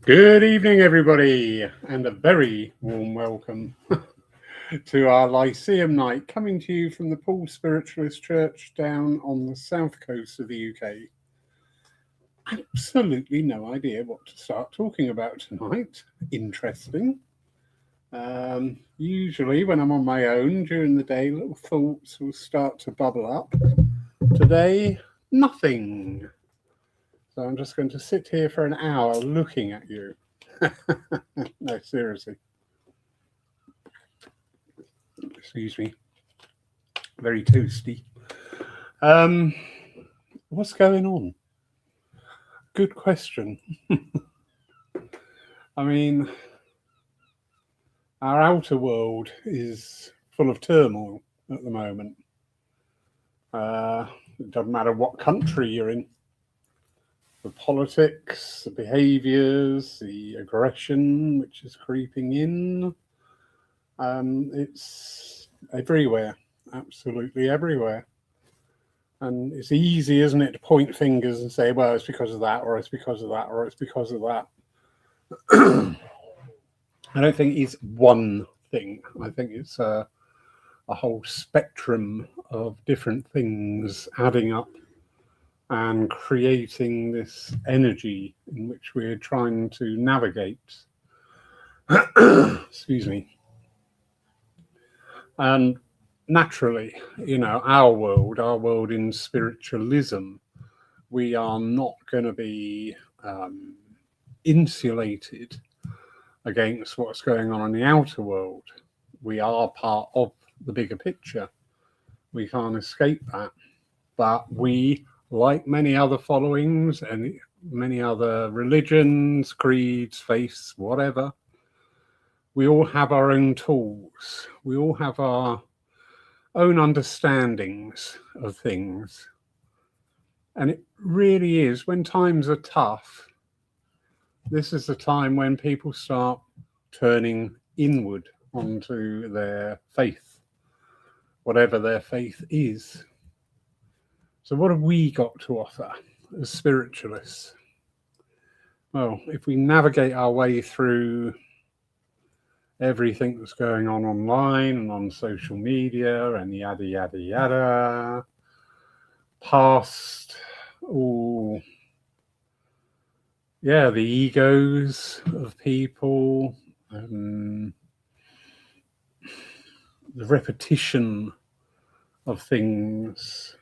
Good evening, everybody, and a very warm welcome to our Lyceum Night, coming to you from the Paul Spiritualist Church down on the south coast of the UK. Absolutely no idea what to start talking about tonight. Interesting. Usually, when I'm on my own during the day, little thoughts will start to bubble up. Today, nothing. So I'm just going to sit here for an hour looking at you. No, seriously. Excuse me. Very toasty. What's going on? Good question. I mean, our outer world is full of turmoil at the moment. It doesn't matter what country you're in. The politics, the behaviours, the aggression which is creeping in. It's everywhere, absolutely everywhere. And it's easy, isn't it, to point fingers and say, well, it's because of that, or it's because of that, or it's because of that. I don't think it's one thing. I think it's a whole spectrum of different things adding up and creating this energy in which we're trying to navigate. Excuse me. And naturally, our world in spiritualism, we are not going to be insulated against what's going on in the outer world. We are part of the bigger picture. We can't escape that. But we, like many other followings and many other religions, creeds, faiths, whatever, we all have our own tools. We all have our own understandings of things. And it really is, when times are tough, this is the time when people start turning inward onto their faith, whatever their faith is. So what have we got to offer as spiritualists? Well, if we navigate our way through everything that's going on online and on social media and yada, yada, yada, past all, the egos of people, the repetition of things.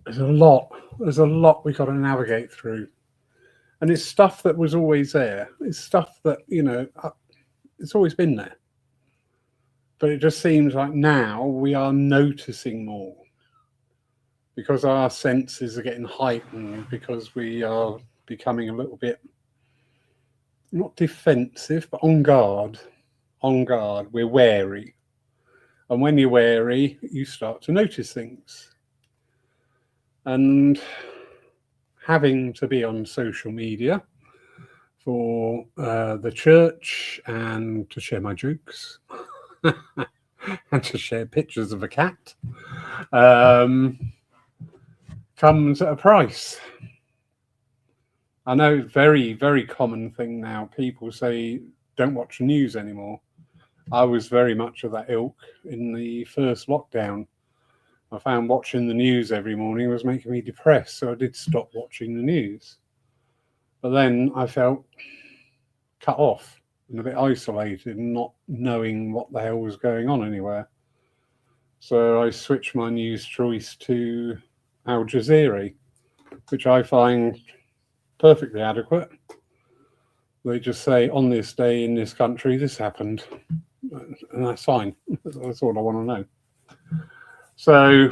There's a lot we've got to navigate through. And it's stuff that was always there. It's stuff that, it's always been there. But it just seems like now we are noticing more because our senses are getting heightened, because we are becoming a little bit, not defensive, but on guard. On guard, we're wary. And when you're wary, you start to notice things. And having to be on social media for the church and to share my jokes and to share pictures of a cat comes at a price. I know, very, very common thing now. People say, don't watch the news anymore. I was very much of that ilk in the first lockdown. I found watching the news every morning was making me depressed, so I did stop watching the news. But then I felt cut off and a bit isolated, and not knowing what the hell was going on anywhere. So I switched my news choice to Al Jazeera, which I find perfectly adequate. They just say, on this day in this country, this happened. And that's fine. That's all I want to know. So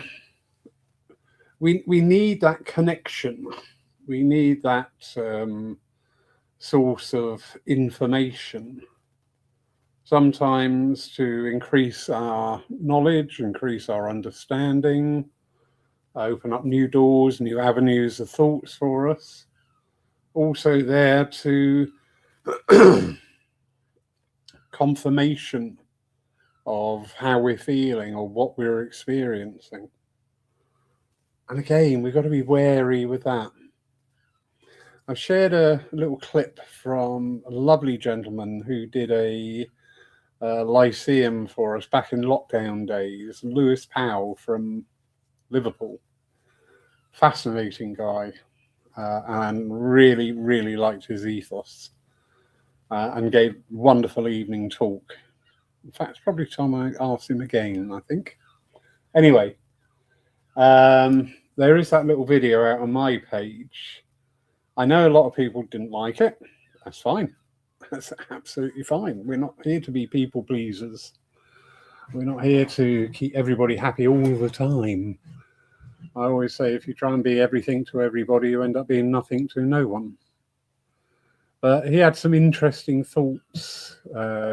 we need that connection. We need that source of information, sometimes to increase our knowledge, increase our understanding, open up new doors, new avenues of thoughts for us. Also there to confirmation of how we're feeling or what we're experiencing. And again, we've got to be wary with that. I shared a little clip from a lovely gentleman who did a Lyceum for us back in lockdown days, Lewis Powell from Liverpool. Fascinating guy, and really, really liked his ethos, and gave wonderful evening talk. In fact, it's probably time I asked him again, I think. Anyway, there is that little video out on my page. I know a lot of people didn't like it. That's fine. That's absolutely fine. We're not here to be people pleasers. We're not here to keep everybody happy all the time. I always say if you try and be everything to everybody, you end up being nothing to no one. But he had some interesting thoughts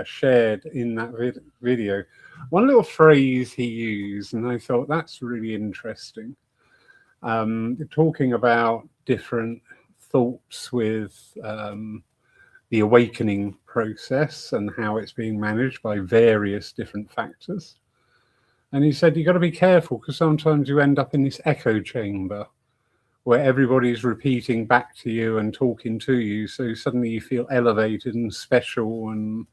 shared in that video. One little phrase he used, and I thought that's really interesting. Talking about different thoughts with the awakening process and how it's being managed by various different factors. And he said, you've got to be careful because sometimes you end up in this echo chamber where everybody's repeating back to you and talking to you. So suddenly you feel elevated and special and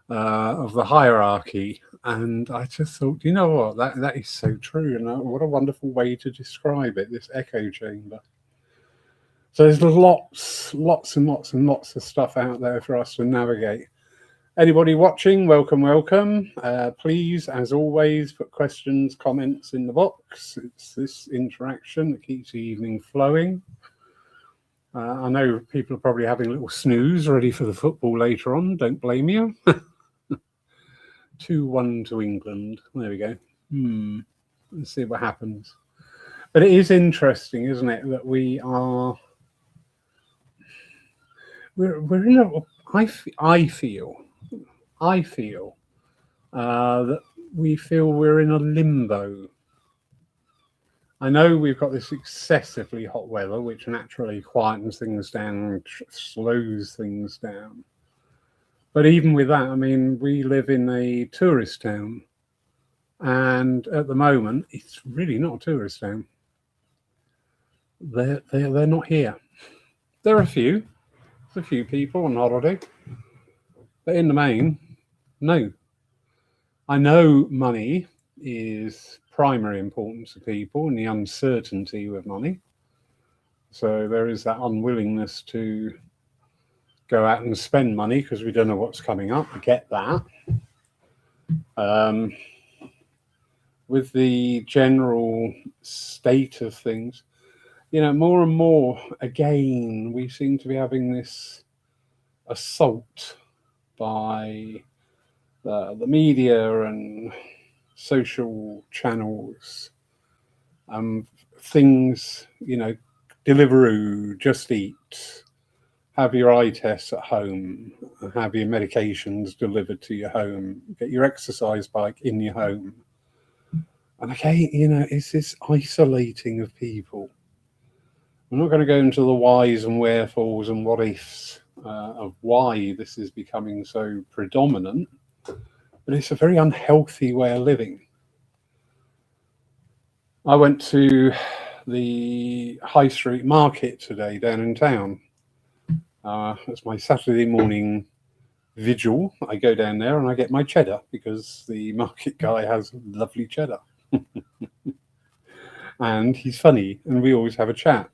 of the hierarchy. And I just thought, you know what, that is so true. And what a wonderful way to describe it, this echo chamber. So there's lots and lots and lots of stuff out there for us to navigate. Anybody watching, welcome. Please, as always, put questions, comments in the box. It's this interaction that keeps the evening flowing. I know people are probably having a little snooze ready for the football later on. Don't blame you. 2-1 to England. There we go. Let's see what happens. But it is interesting, isn't it, that we're in a. I feel that we feel we're in a limbo. I know we've got this excessively hot weather, which naturally quietens things down and slows things down. But even with that, I mean, we live in a tourist town, and at the moment, it's really not a tourist town. They're not here. There are a few people on holiday, but in the main, no. I know money is primary importance to people and the uncertainty with money. So there is that unwillingness to go out and spend money because we don't know what's coming up. I get that. With the general state of things, more and more, again, we seem to be having this assault by the media and social channels, things, Deliveroo, Just Eat, have your eye tests at home, have your medications delivered to your home, get your exercise bike in your home. And again, it's this isolating of people. I'm not going to go into the whys and wherefores and what ifs of why this is becoming so predominant, but it's a very unhealthy way of living. I went to the high street market today down in town. It's my Saturday morning vigil. I go down there and I get my cheddar because the market guy has lovely cheddar. And he's funny and we always have a chat.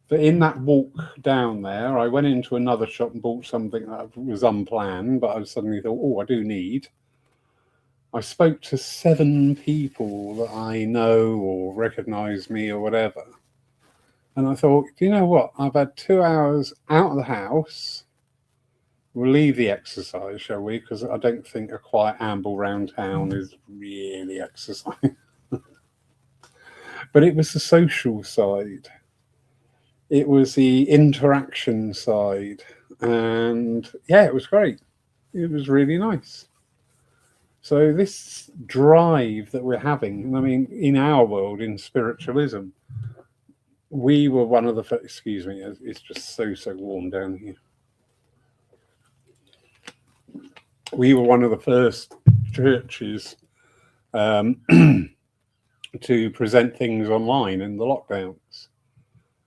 But in that walk down there, I went into another shop and bought something that was unplanned, but I suddenly thought, I do need. I spoke to 7 people that I know or recognize me or whatever. And I thought, do you know what? I've had 2 hours out of the house. We'll leave the exercise, shall we? Because I don't think a quiet amble round town is really exercise. But it was the social side. It was the interaction side. And yeah, it was great. It was really nice. So this drive that we're having, I mean, in our world, in spiritualism, we were one of the first, excuse me, it's just so warm down here. We were one of the first churches to present things online in the lockdowns.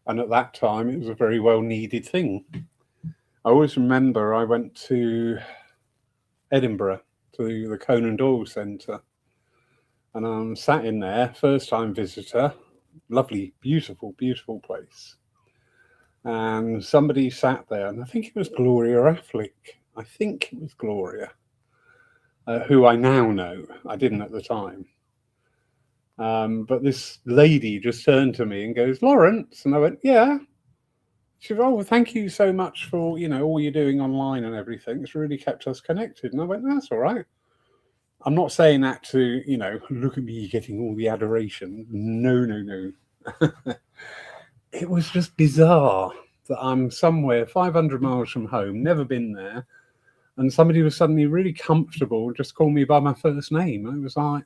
And at that time, it was a very well needed thing. I always remember I went to Edinburgh to the Conan Doyle Centre, and I'm sat in there, first time visitor, lovely, beautiful, beautiful place. And somebody sat there, and I think it was Gloria Affleck. I think it was Gloria, who I now know. I didn't at the time. But this lady just turned to me and goes, "Lawrence," and I went, "Yeah." She said, "Oh, well, thank you so much for all you're doing online and everything. It's really kept us connected." And I went, "That's all right." I'm not saying that to look at me getting all the adoration. No, no, no. It was just bizarre that I'm somewhere 500 miles from home, never been there, and somebody was suddenly really comfortable, just called me by my first name. And it was like,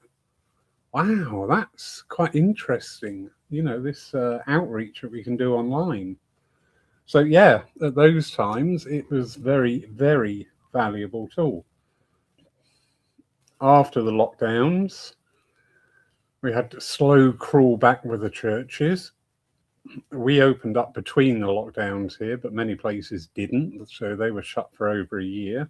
wow, that's quite interesting. This outreach that we can do online. So yeah, at those times, it was very, very valuable tool. After the lockdowns, we had to slow crawl back with the churches. We opened up between the lockdowns here, but many places didn't, so they were shut for over a year.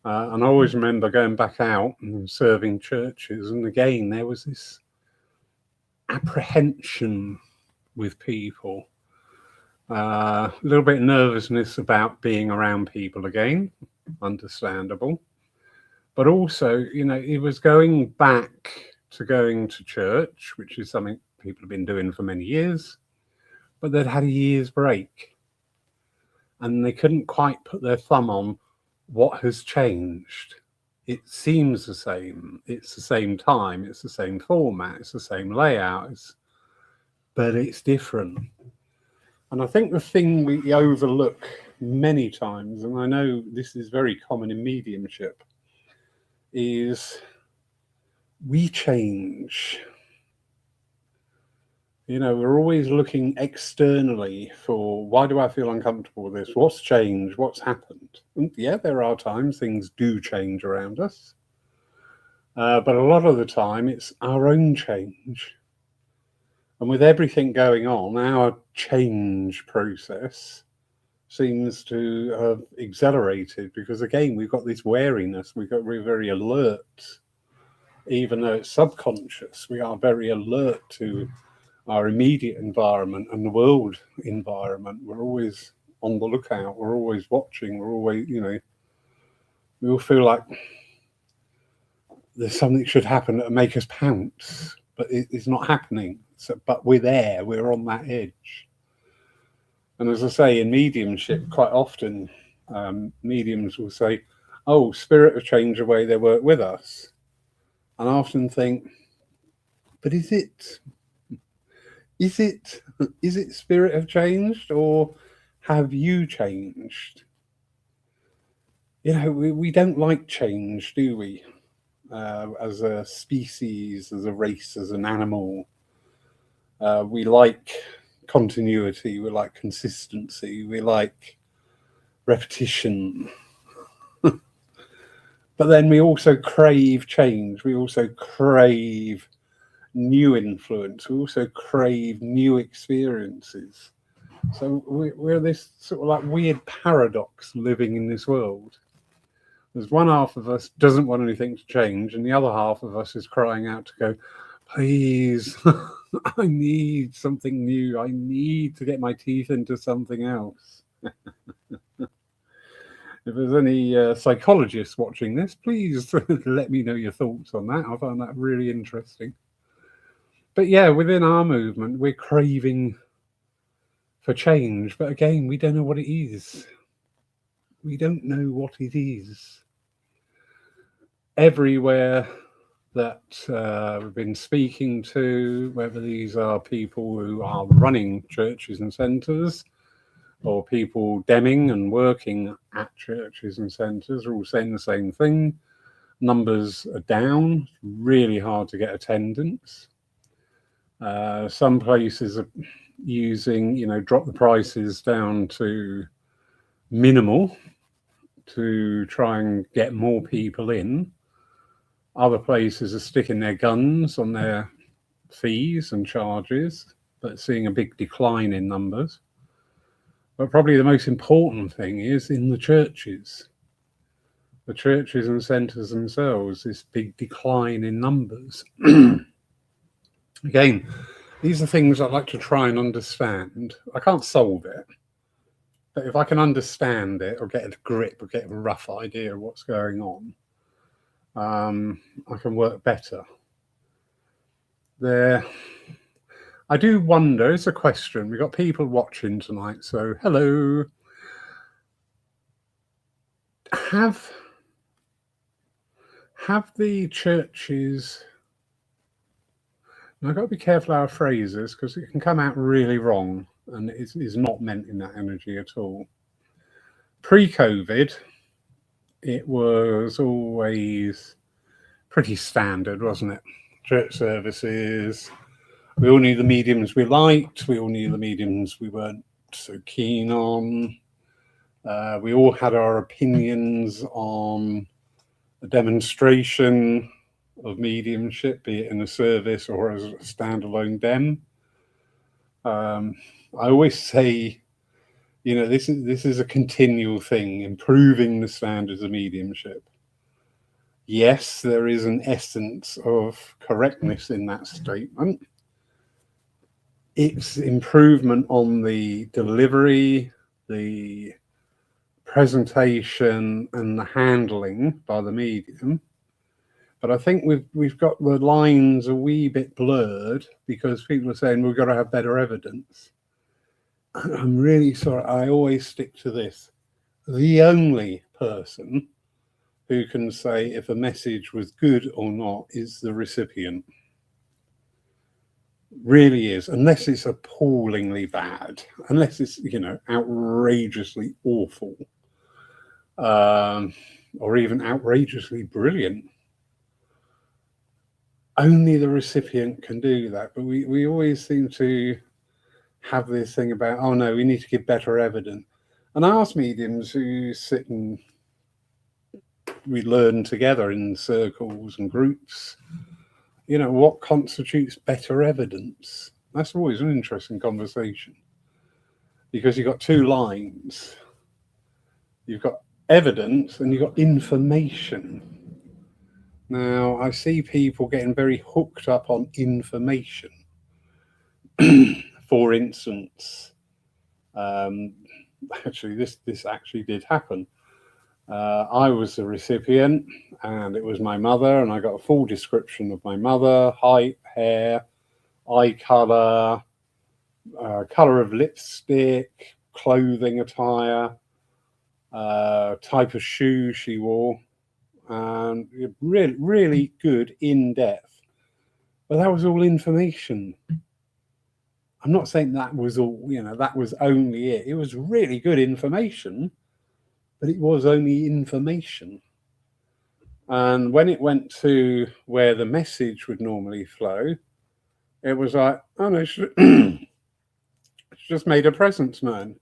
And I always remember going back out and serving churches, and again, there was this apprehension with people, a little bit of nervousness about being around people again, understandable. But also, it was going back to going to church, which is something people have been doing for many years, but they'd had a year's break. And they couldn't quite put their thumb on what has changed. It seems the same. It's the same time. It's the same format. It's the same layout. But it's different. And I think the thing we overlook many times, and I know this is very common in mediumship, is we change. We're always looking externally for, why do I feel uncomfortable with this? What's changed? What's happened? And yeah, there are times things do change around us. But a lot of the time, it's our own change. And with everything going on, our change process seems to have accelerated because, again, we've got this wariness. We're very alert. Even though it's subconscious, we are very alert to our immediate environment and the world environment. We're always on the lookout. We're always watching. We're always, we all feel like there's something that should happen that will make us pounce, but it's not happening. But we're there. We're on that edge. And as I say, in mediumship, quite often mediums will say, "Oh, spirit have changed the way they work with us." And I often think, but is it spirit have changed, or have you changed? We don't like change, do we? As a species, as a race, as an animal, we like continuity, we like consistency, we like repetition. But then we also crave change. We also crave new influence. We also crave new experiences. So we're this sort of like weird paradox living in this world. There's one half of us doesn't want anything to change, and the other half of us is crying out to go, "Please, I need something new. I need to get my teeth into something else." If there's any psychologists watching this, please let me know your thoughts on that. I find that really interesting. But yeah, within our movement, we're craving for change. But again, we don't know what it is. We don't know what it is. Everywhere that we've been speaking to, whether these are people who are running churches and centres, or people demming and working at churches and centres, are all saying the same thing. Numbers are down, really hard to get attendance. Some places are using, drop the prices down to minimal to try and get more people in. Other places are sticking their guns on their fees and charges. but seeing a big decline in numbers. But probably the most important thing is in the churches and centres themselves, this big decline in numbers. Again, these are things I'd like to try and understand. I can't solve it, but if I can understand it or get a grip or get a rough idea of what's going on, I can work better. I do wonder, it's a question, we've got people watching tonight, so hello. Have the churches, and I've got to be careful how I phrase this because it can come out really wrong and it is not meant in that energy at all. Pre-COVID, it was always pretty standard, wasn't it? Church services, we all knew the mediums we liked, we all knew the mediums we weren't so keen on. We all had our opinions on a demonstration of mediumship, be it in a service or as a standalone dem. I always say, you know, this is a continual thing, improving the standards of mediumship. Yes, there is an essence of correctness in that statement. It's improvement on the delivery, the presentation and the handling by the medium. But I think we've got the lines a wee bit blurred because people are saying we've got to have better evidence. I'm really sorry, I always stick to this. The only person who can say if a message was good or not is the recipient. Really is, unless it's appallingly bad, unless it's, you know, outrageously awful, or even outrageously brilliant. Only the recipient can do that. But we always seem to have this thing about, oh no, we need to give better evidence. And I ask mediums who sit and we learn together in circles and groups, you know, what constitutes better evidence? That's always an interesting conversation because you've got two lines. You've got evidence and you've got information. Now, I see people getting very hooked up on information. For instance, actually, this actually did happen. I was the recipient and it was my mother, and I got a full description of my mother: height, hair, eye colour, colour of lipstick, clothing attire, type of shoe she wore, and really, really good in depth. But that was all information. I'm not saying that was all, you know, that was only it. It was really good information, but it was only information. And when it went to where the message would normally flow, it was like, oh no, she just made her presence known.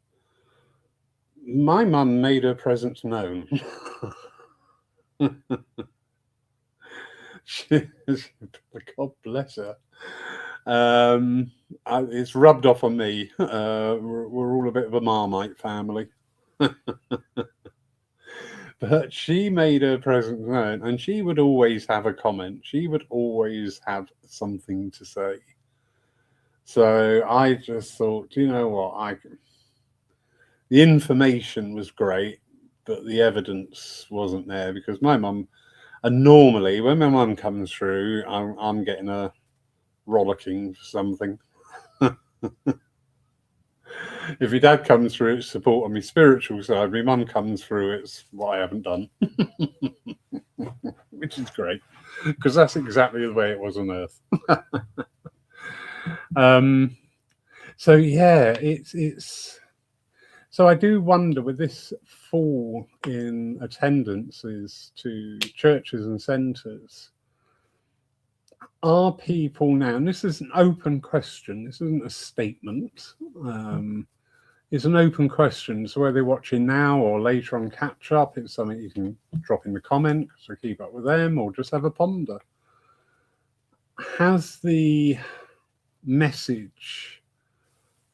My mum made her presence known. God bless her. It's rubbed off on me. We're all a bit of a Marmite family. But she made her presence known, and she would always have a comment. She would always have something to say. So I just thought, you know what, the information was great, but the evidence wasn't there because my mum, and normally when my mum comes through, I'm getting a rollicking for something. If your dad comes through, it's support on my spiritual side. My mum comes through, it's what I haven't done. Which is great, because that's exactly the way it was on Earth. So yeah, it's so I do wonder with this fall in attendances to churches and centres, are people now, and this is an open question, this isn't a statement, it's an open question, so whether they're watching now or later on catch up, it's something you can drop in the comment, so keep up with them, or just have a ponder. Has the message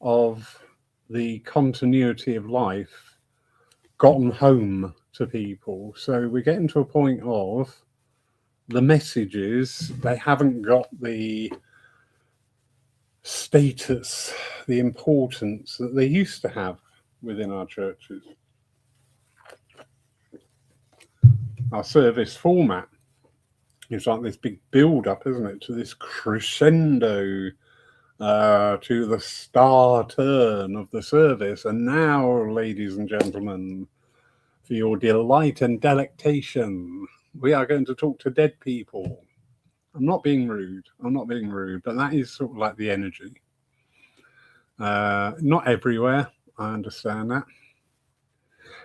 of the continuity of life gotten home to people. So we're getting to a point of the messages, they haven't got the status, the importance that they used to have within our churches. Our service format is like this big build up, isn't it, to this crescendo, to the star turn of the service. And now, ladies and gentlemen, for your delight and delectation, we are going to talk to dead people. I'm not being rude, but that is sort of like the energy. Not everywhere, I understand that.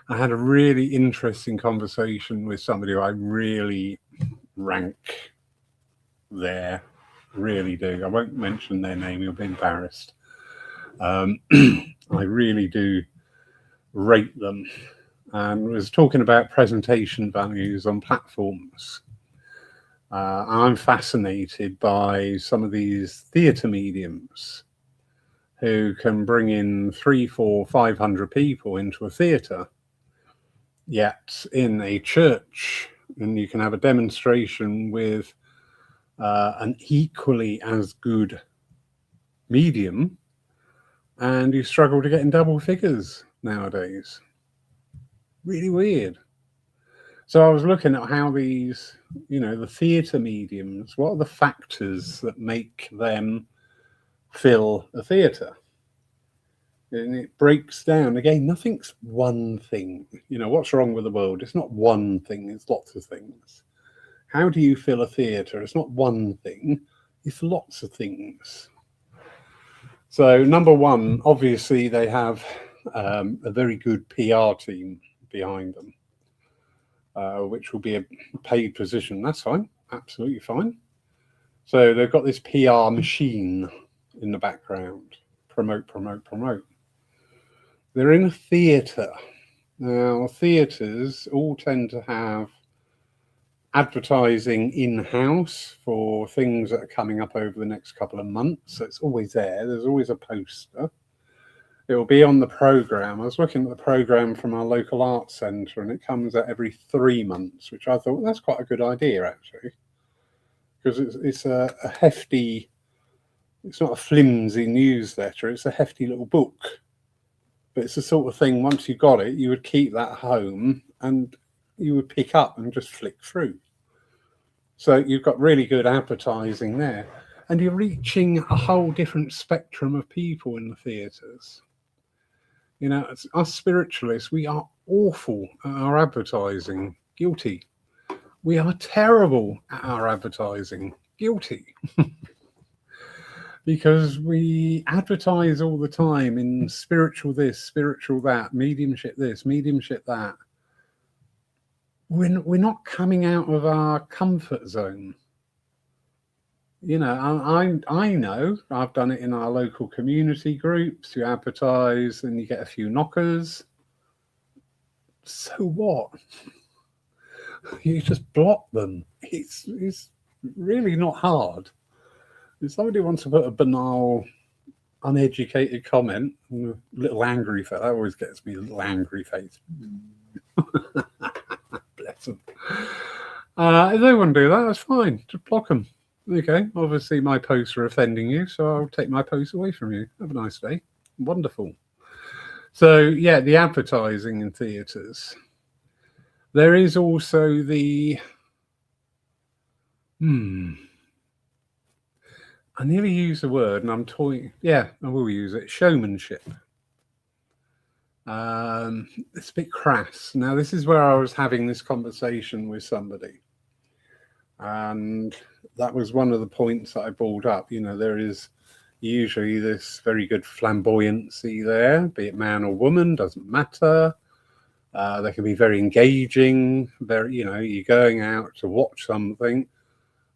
I had a really interesting conversation with somebody who I really rank there, really do. I won't mention their name, you'll be embarrassed. I really do rate them, and was talking about presentation values on platforms. I'm fascinated by some of these theatre mediums who can bring in 300, 400, 500 people into a theatre, yet in a church, and you can have a demonstration with an equally as good medium, and you struggle to get in double figures nowadays. Really weird. So I was looking at how these, the theatre mediums, what are the factors that make them fill a theatre? And it breaks down, again, nothing's one thing. What's wrong with the world? It's not one thing, it's lots of things. How do you fill a theatre? It's not one thing, it's lots of things. So number one, obviously they have a very good PR team behind them, which will be a paid position. That's fine, absolutely fine. So they've got this PR machine in the background. Promote. They're in a theatre. Now, theatres all tend to have advertising in-house for things that are coming up over the next couple of months. So it's always there. There's always a poster. It will be on the programme. I was looking at the programme from our local arts centre, and it comes out every 3 months, which I thought, that's quite a good idea, actually. Because it's a hefty, it's not a flimsy newsletter, it's a hefty little book. But it's the sort of thing, once you got it, you would keep that home and you would pick up and just flick through. So you've got really good advertising there. And you're reaching a whole different spectrum of people in the theatres. Us spiritualists, we are awful at our advertising. Guilty. We are terrible at our advertising. Guilty. Because we advertise all the time in spiritual this, spiritual that, mediumship this, mediumship that. We're not coming out of our comfort zone. I know I've done it in our local community groups. You advertise and you get a few knockers. So what? You just block them. It's really not hard. If somebody wants to put a banal, uneducated comment, a little angry face, that always gets me, a little angry face. Bless them. If they want to do that, that's fine. Just block them. Okay, obviously my posts are offending you, so I'll take my posts away from you. Have a nice day. Wonderful. So, yeah, the advertising in theatres. There is also the... I nearly use the word, and I'm toying. Yeah, I will use it. Showmanship. It's a bit crass. Now, this is where I was having this conversation with somebody, and that was one of the points that I brought up. There is usually this very good flamboyancy there, be it man or woman, doesn't matter. They can be very engaging. You're going out to watch something,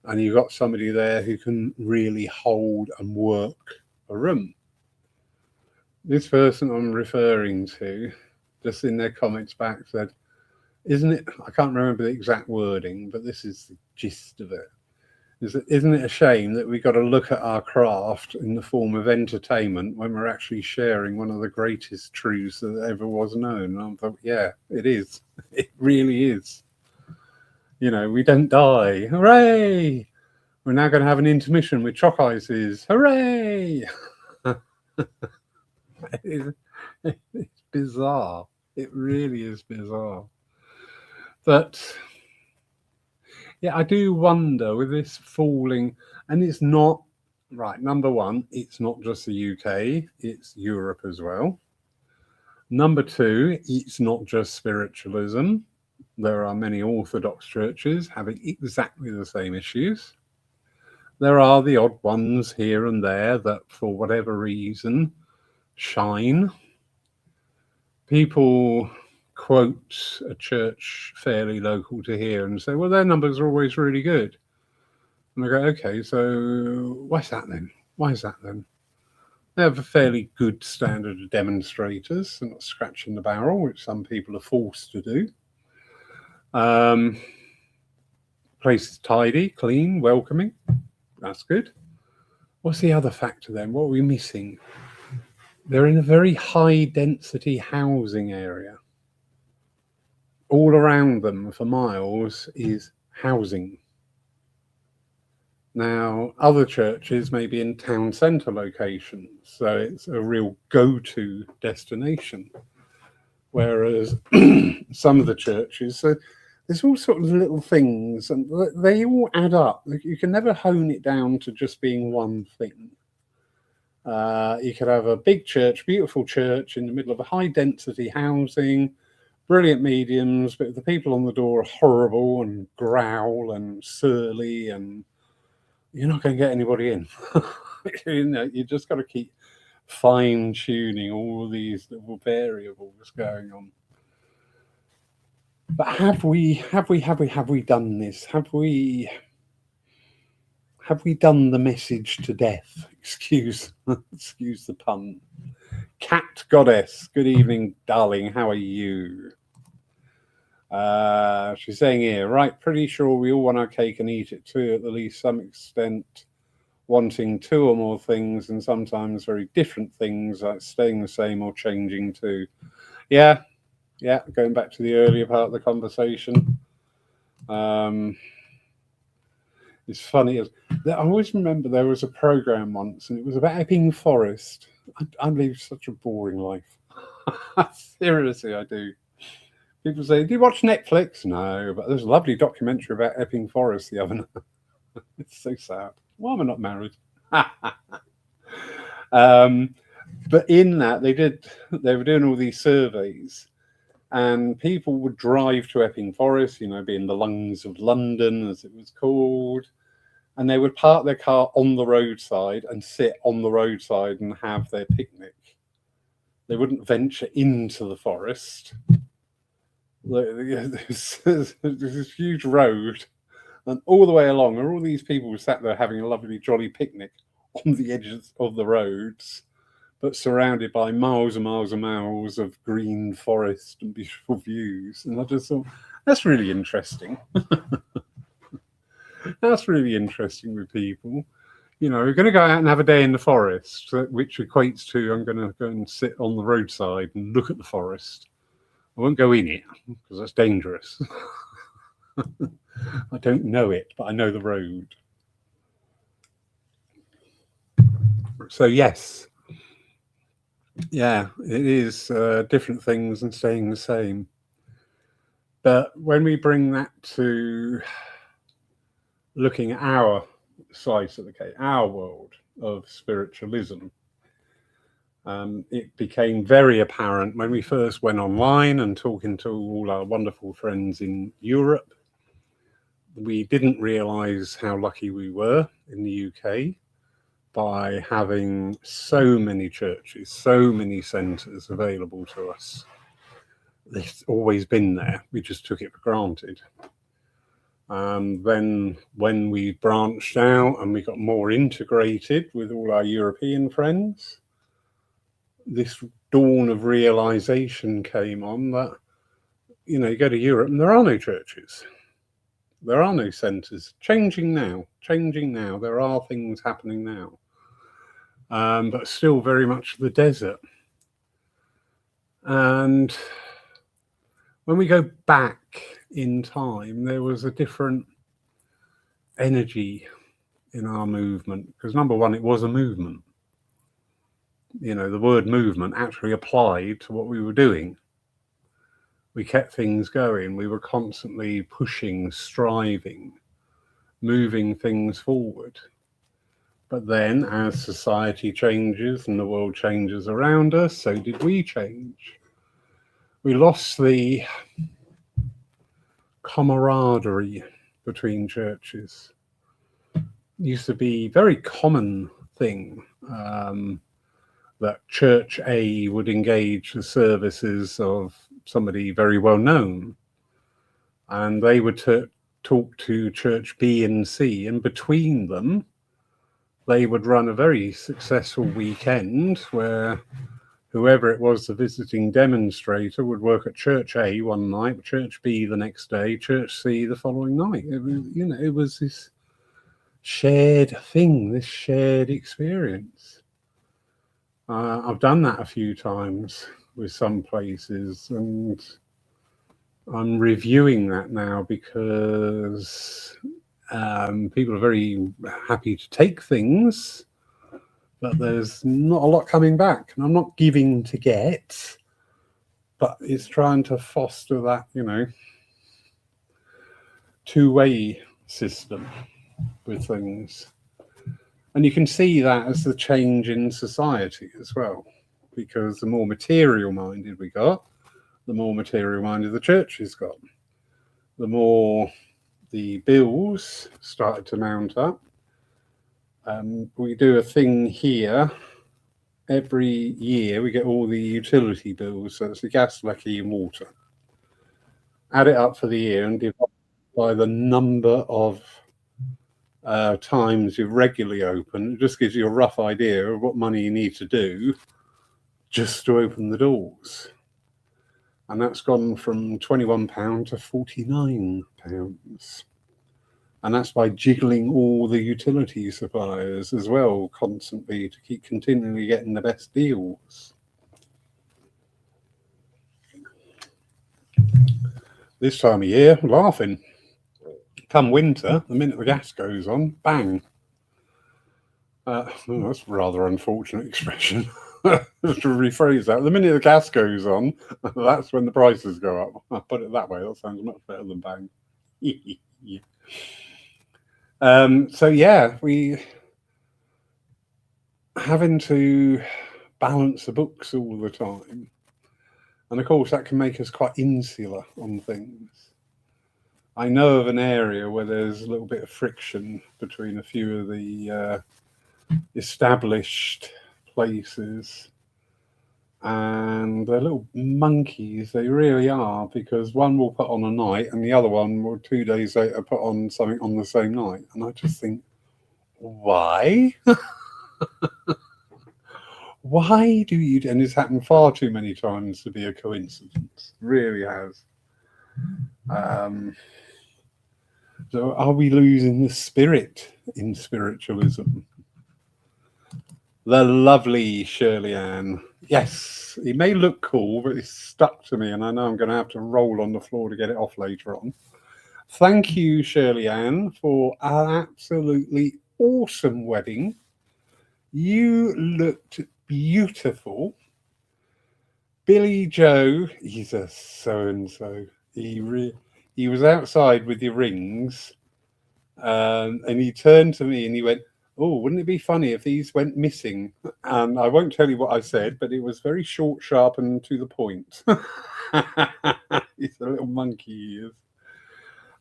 and you've got somebody there who can really hold and work a room. This person I'm referring to, just in their comments back, said, isn't it, I can't remember the exact wording, but this is the gist of it. Isn't it a shame that we got to look at our craft in the form of entertainment when we're actually sharing one of the greatest truths that ever was known? And I thought, yeah, it is. It really is. We don't die. Hooray! We're now going to have an intermission with chalk ices. Hooray! It's bizarre. It really is bizarre. But yeah, I do wonder with this falling, and it's not right. Number one, it's not just the UK, it's Europe as well. Number two, it's not just spiritualism. There are many Orthodox churches having exactly the same issues. There are the odd ones here and there that, for whatever reason, shine. People quote a church fairly local to here and say, well, their numbers are always really good. And I go, okay, so why is that then? Why is that then? They have a fairly good standard of demonstrators. They're not scratching the barrel, which some people are forced to do. Place is tidy, clean, welcoming. That's good. What's the other factor then? What are we missing? They're in a very high density housing area. All around them for miles is housing. Now, other churches may be in town centre locations, so it's a real go-to destination. Whereas some of the churches, so there's all sorts of little things, and they all add up. You can never hone it down to just being one thing. You could have a big church, beautiful church in the middle of a high density housing, brilliant mediums, but the people on the door are horrible and growl and surly, and you're not going to get anybody in. You just got to keep fine tuning all these little variables going on. But have we done this? Have we done the message to death? Excuse the pun. Cat Goddess, good evening, darling. How are you? She's saying here, right, pretty sure we all want our cake and eat it too, at the least some extent, wanting two or more things and sometimes very different things, like staying the same or changing too. Yeah, going back to the earlier part of the conversation. It's funny. I always remember there was a program once, and it was about Epping Forest. I live such a boring life. Seriously, I do. People say, do you watch Netflix? No, but there's a lovely documentary about Epping Forest the other night. It's so sad. Why am I not married? But in that, they were doing all these surveys, and people would drive to Epping Forest, being the lungs of London, as it was called, and they would park their car on the roadside and sit on the roadside and have their picnic. They wouldn't venture into the forest. There's this huge road, and all the way along are all these people who sat there having a lovely jolly picnic on the edges of the roads, but surrounded by miles and miles and miles of green forest and beautiful views. And I just thought, that's really interesting. That's really interesting with people. We're going to go out and have a day in the forest, which equates to I'm going to go and sit on the roadside and look at the forest. I won't go in it because that's dangerous. I don't know it, but I know the road. So yes, yeah, it is different things and staying the same. But when we bring that to looking at our slice of the cake, our world of spiritualism, it became very apparent when we first went online and talking to all our wonderful friends in Europe. We didn't realize how lucky we were in the UK by having so many churches, so many centres available to us. It's always been there. We just took it for granted. Then when we branched out and we got more integrated with all our European friends, this dawn of realization came on that, you go to Europe and there are no churches. There are no centres. Changing now. There are things happening now. But still very much the desert. And when we go back in time, there was a different energy in our movement. Because number one, it was a movement. You know, the word movement actually applied to what we were doing. We kept things going. We were constantly pushing, striving, moving things forward. But then, as society changes and the world changes around us, so did we change. We lost the camaraderie between churches. It used to be a very common thing that Church A would engage the services of somebody very well known, and they would talk to Church B and C, and between them they would run a very successful weekend where whoever it was, the visiting demonstrator, would work at Church A one night, Church B the next day, Church C the following night. It was, you know, it was this shared thing, this shared experience. I've done that a few times with some places, and I'm reviewing that now because people are very happy to take things, but there's not a lot coming back. And I'm not giving to get, but it's trying to foster that, you know, two-way system with things. And you can see that as the change in society as well, because the more material-minded we got, the more material-minded the churches got. The more the bills started to mount up. We do a thing here. Every year we get all the utility bills, so it's the gas, electricity and water. Add it up for the year and divide by the number of times you've regularly opened. It just gives you a rough idea of what money you need to do just to open the doors. And that's gone from £21 to £49. And that's by jiggling all the utility suppliers as well, constantly, to keep continually getting the best deals. This time of year, laughing. Come winter, the minute the gas goes on, bang. That's a rather unfortunate expression. Just to rephrase that, the minute the gas goes on, that's when the prices go up. I'll put it that way. That sounds much better than bang. Yeah. So yeah, we having to balance the books all the time, and of course that can make us quite insular on things. I know of an area where there's a little bit of friction between a few of the established places, and they're little monkeys, they really are, because one will put on a night and the other one will 2 days later put on something on the same night, and I just think, why? Why do you? And it's happened far too many times to be a coincidence. It really has. So are we losing the spirit in spiritualism? The lovely Shirley Ann. Yes, it may look cool, but it's stuck to me, and I know I'm going to have to roll on the floor to get it off later on. Thank you, Shirley Ann, for an absolutely awesome wedding. You looked beautiful. Billy Joe, he's a so-and-so. He was outside with your rings, and he turned to me and he went, "Oh, wouldn't it be funny if these went missing?" And I won't tell you what I said, but it was very short, sharp, and to the point. He's a little monkey, he is.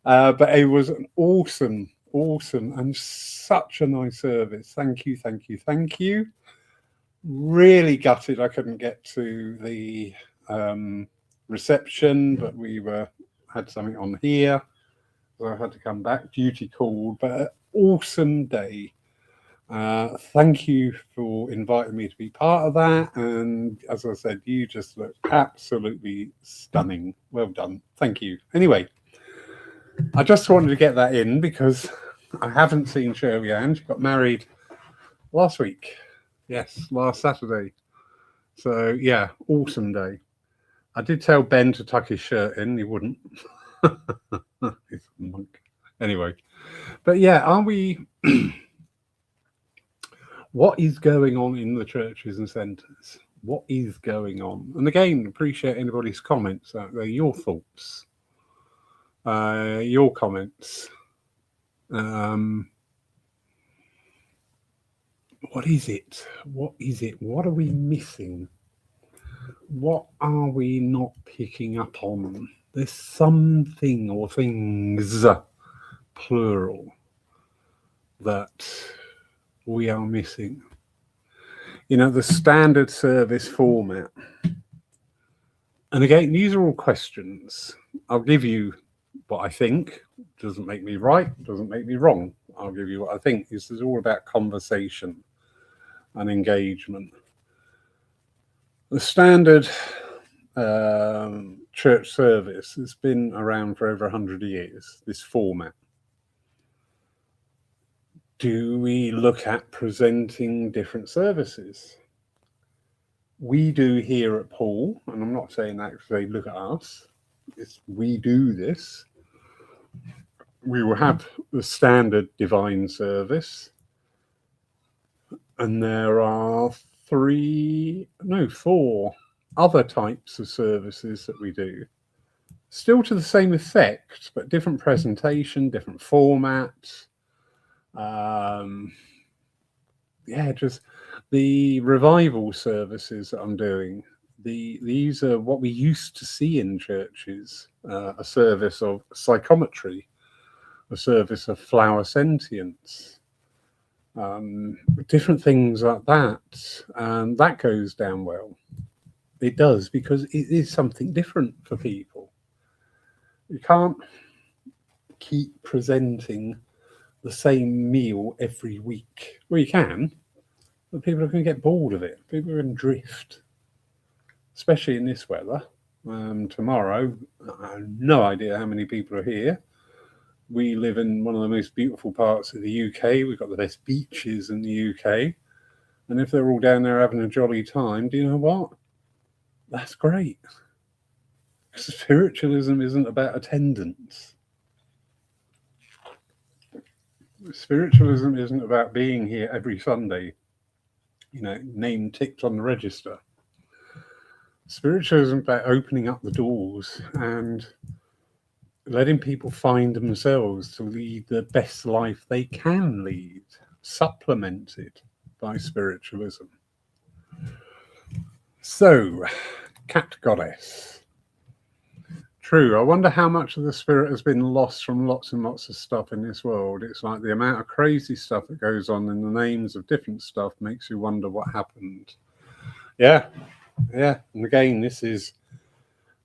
But it was an awesome, and such a nice service. Thank you, thank you, thank you. Really gutted I couldn't get to the reception, but we had something on here, so I had to come back. Duty called, but an awesome day. Thank you for inviting me to be part of that, and as I said, you just look absolutely stunning. Well done. Thank you. Anyway, I just wanted to get that in because I haven't seen Shirley Ann. She got married last week. Yes, last Saturday. So yeah, awesome day. I did tell Ben to tuck his shirt in. He wouldn't. He's a monk. Anyway, but yeah, are we? What is going on in the churches and centres? What is going on? And again, appreciate anybody's comments out there, your thoughts, your comments. What is it? What is it? What are we missing? What are we not picking up on? There's something or things, plural, that we are missing. You know, the standard service format. And again, these are all questions. I'll give you what I think. Doesn't make me right, doesn't make me wrong. I'll give you what I think. This is all about conversation and engagement. The standard church service has been around for over 100 years, this format. Do we look at presenting different services? We do here at Paul, and I'm not saying that because they look at us, we do this. We will have the standard divine service, and there are 4 other types of services that we do. Still to the same effect, but different presentation, different format. Just the revival services that I'm doing. These are what we used to see in churches: a service of psychometry, a service of flower sentience, different things like that, and that goes down well. It does, because it is something different for people. You can't keep presenting the same meal every week. Well, you can, but people are going to get bored of it. People are going to drift, especially in this weather. Tomorrow, I have no idea how many people are here. We live in one of the most beautiful parts of the UK. We've got the best beaches in the UK. And if they're all down there having a jolly time, do you know what? That's great. Spiritualism isn't about attendance. Spiritualism isn't about being here every Sunday, name ticked on the register. Spiritualism is about opening up the doors and letting people find themselves to lead the best life they can lead, supplemented by spiritualism. So, cat goddess. True, I wonder how much of the spirit has been lost from lots and lots of stuff in this world. It's like the amount of crazy stuff that goes on in the names of different stuff makes you wonder what happened. Yeah. And again, this is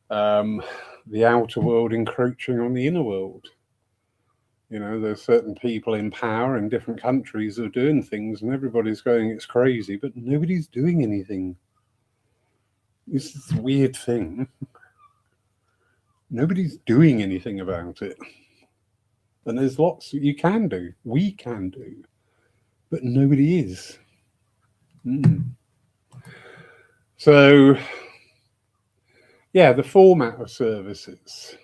the outer world encroaching on the inner world. There's certain people in power in different countries who are doing things, and everybody's going, it's crazy, but nobody's doing anything. This is a weird thing. Nobody's doing anything about it. And there's lots that you can do, we can do, but nobody is. So, the format of services.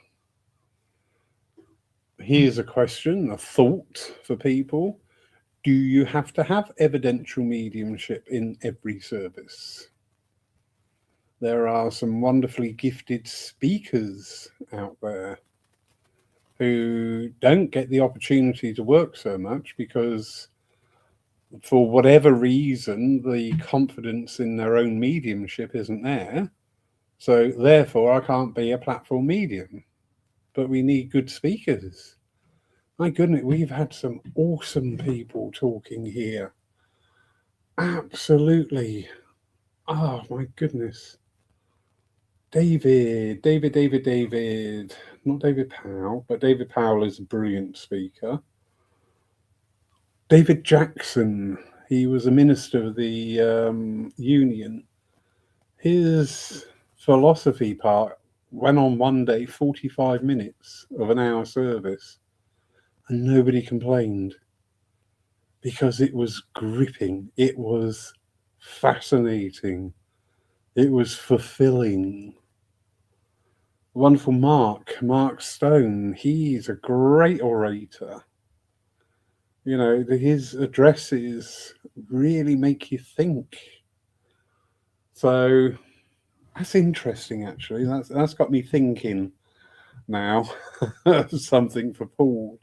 Here's a question, a thought for people. Do you have to have evidential mediumship in every service? There are some wonderfully gifted speakers out there who don't get the opportunity to work so much because, for whatever reason, the confidence in their own mediumship isn't there. So therefore, I can't be a platform medium. But we need good speakers. My goodness, we've had some awesome people talking here. Absolutely. Oh, my goodness. David. Not David Powell, but David Powell is a brilliant speaker. David Jackson. He was a minister of the Union. His philosophy part went on one day 45 minutes of an hour service, and nobody complained because it was gripping, it was fascinating, it was fulfilling. Wonderful Mark Stone, he's a great orator. You know, his addresses really make you think. So that's interesting, actually. That's got me thinking now. Something for Paul.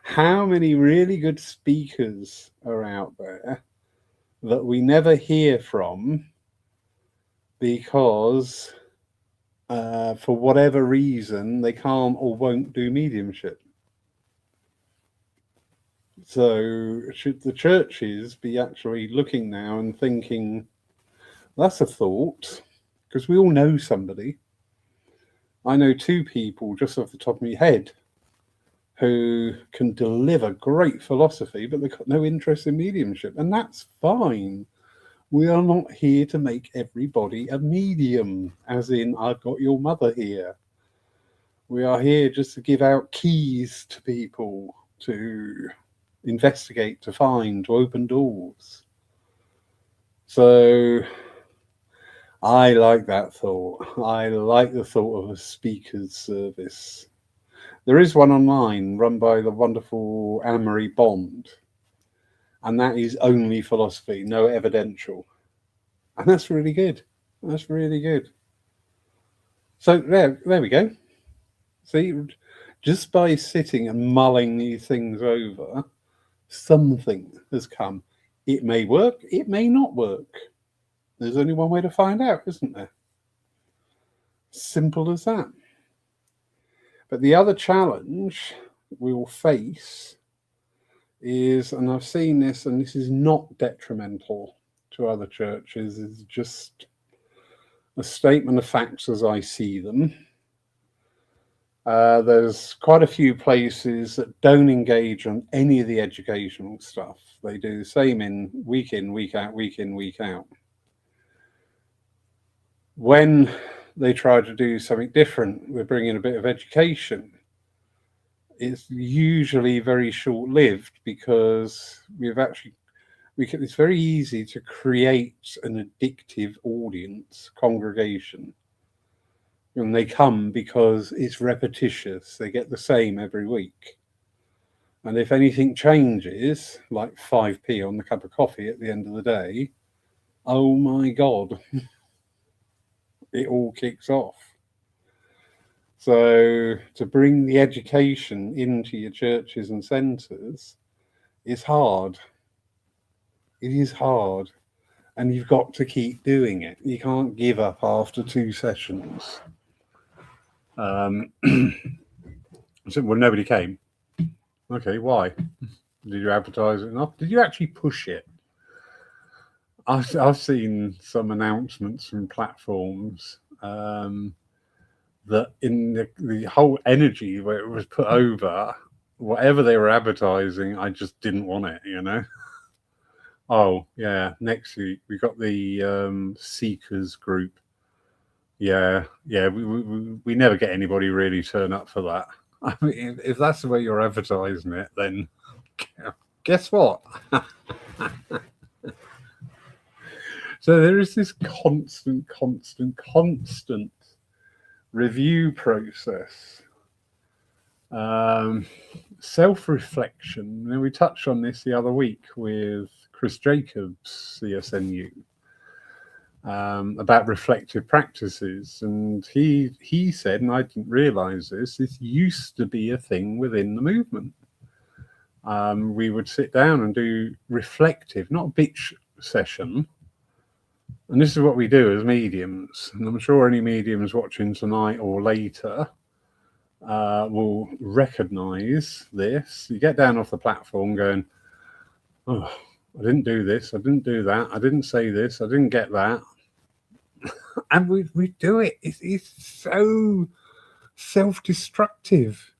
How many really good speakers are out there that we never hear from because, for whatever reason, they can't or won't do mediumship? So, should the churches be actually looking now and thinking, that's a thought, because we all know somebody. I know two people just off the top of my head who can deliver great philosophy, but they've got no interest in mediumship, and that's fine. We are not here to make everybody a medium, as in, I've got your mother here. We are here just to give out keys to people to investigate, to find, to open doors. So I like that thought. I like the thought of a speaker's service. There is one online run by the wonderful Anne-Marie Bond, and that is only philosophy, no evidential. And that's really good. That's really good. So there we go. See, just by sitting and mulling these things over, something has come. It may work, it may not work. There's only one way to find out, isn't there? Simple as that. But the other challenge we will face is, and I've seen this, and this is not detrimental to other churches, is just a statement of facts as I see them. There's quite a few places that don't engage on any of the educational stuff. They do the same in, week out, week in, week out. When they try to do something different, they bring in a bit of education. It's usually very short-lived because it's very easy to create an addictive audience, congregation. And they come because it's repetitious. They get the same every week. And if anything changes, like 5p on the cup of coffee at the end of the day, oh my God, it all kicks off. So to bring the education into your churches and centres is hard. It is hard. And you've got to keep doing it. You can't give up after 2 sessions. So, well, nobody came. Okay, why? Did you advertise it enough? Did you actually push it? I've seen some announcements from platforms that in the whole energy where it was put over, whatever they were advertising, I just didn't want it, you know? Oh, yeah, next week we got the Seekers group. Yeah, we never get anybody really turn up for that. I mean, if that's the way you're advertising it, then guess what? So there is this constant review process. Self-reflection. Now, we touched on this the other week with Chris Jacobs, CSNU, about reflective practices. And he said, and I didn't realize this used to be a thing within the movement. We would sit down and do reflective, not a bitch session. And this is what we do as mediums. And I'm sure any mediums watching tonight or later will recognize this. You get down off the platform going, oh, I didn't do this, I didn't do that, I didn't say this, I didn't get that. And we do it. It's so self-destructive.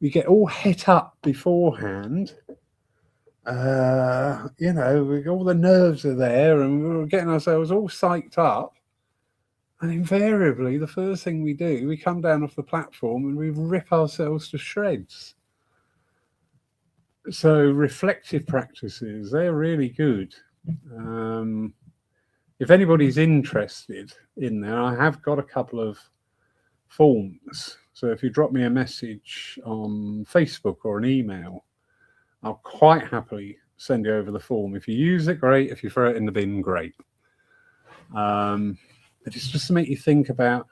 We get all het up beforehand. You know, all the nerves are there and we're getting ourselves all psyched up. And invariably, the first thing we do, we come down off the platform and we rip ourselves to shreds. So reflective practices, they're really good. If anybody's interested in there, I have got a couple of forms. So if you drop me a message on Facebook or an email, I'll quite happily send you over the form. If you use it, great. If you throw it in the bin, great. But it's just to make you think about,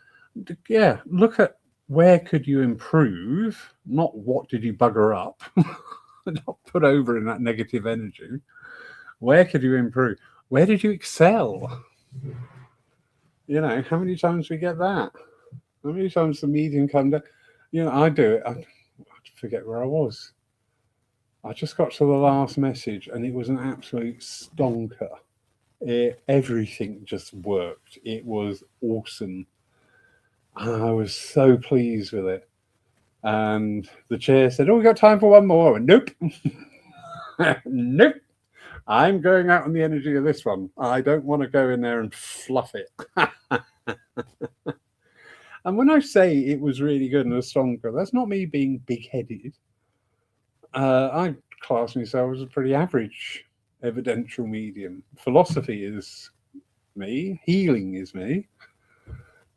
yeah, look at where could you improve, not what did you bugger up, not put over in that negative energy. Where could you improve? Where did you excel? You know, how many times we get that? How many times the medium come down? You know, I do it. I forget where I was. I just got to the last message and it was an absolute stonker. Everything just worked. It was awesome. And I was so pleased with it. And the chair said, "Oh, we got time for one more." And nope. Nope. I'm going out on the energy of this one. I don't want to go in there and fluff it. And when I say it was really good and a stonker, that's not me being big-headed. I class myself as a pretty average evidential medium. Philosophy is me, healing is me,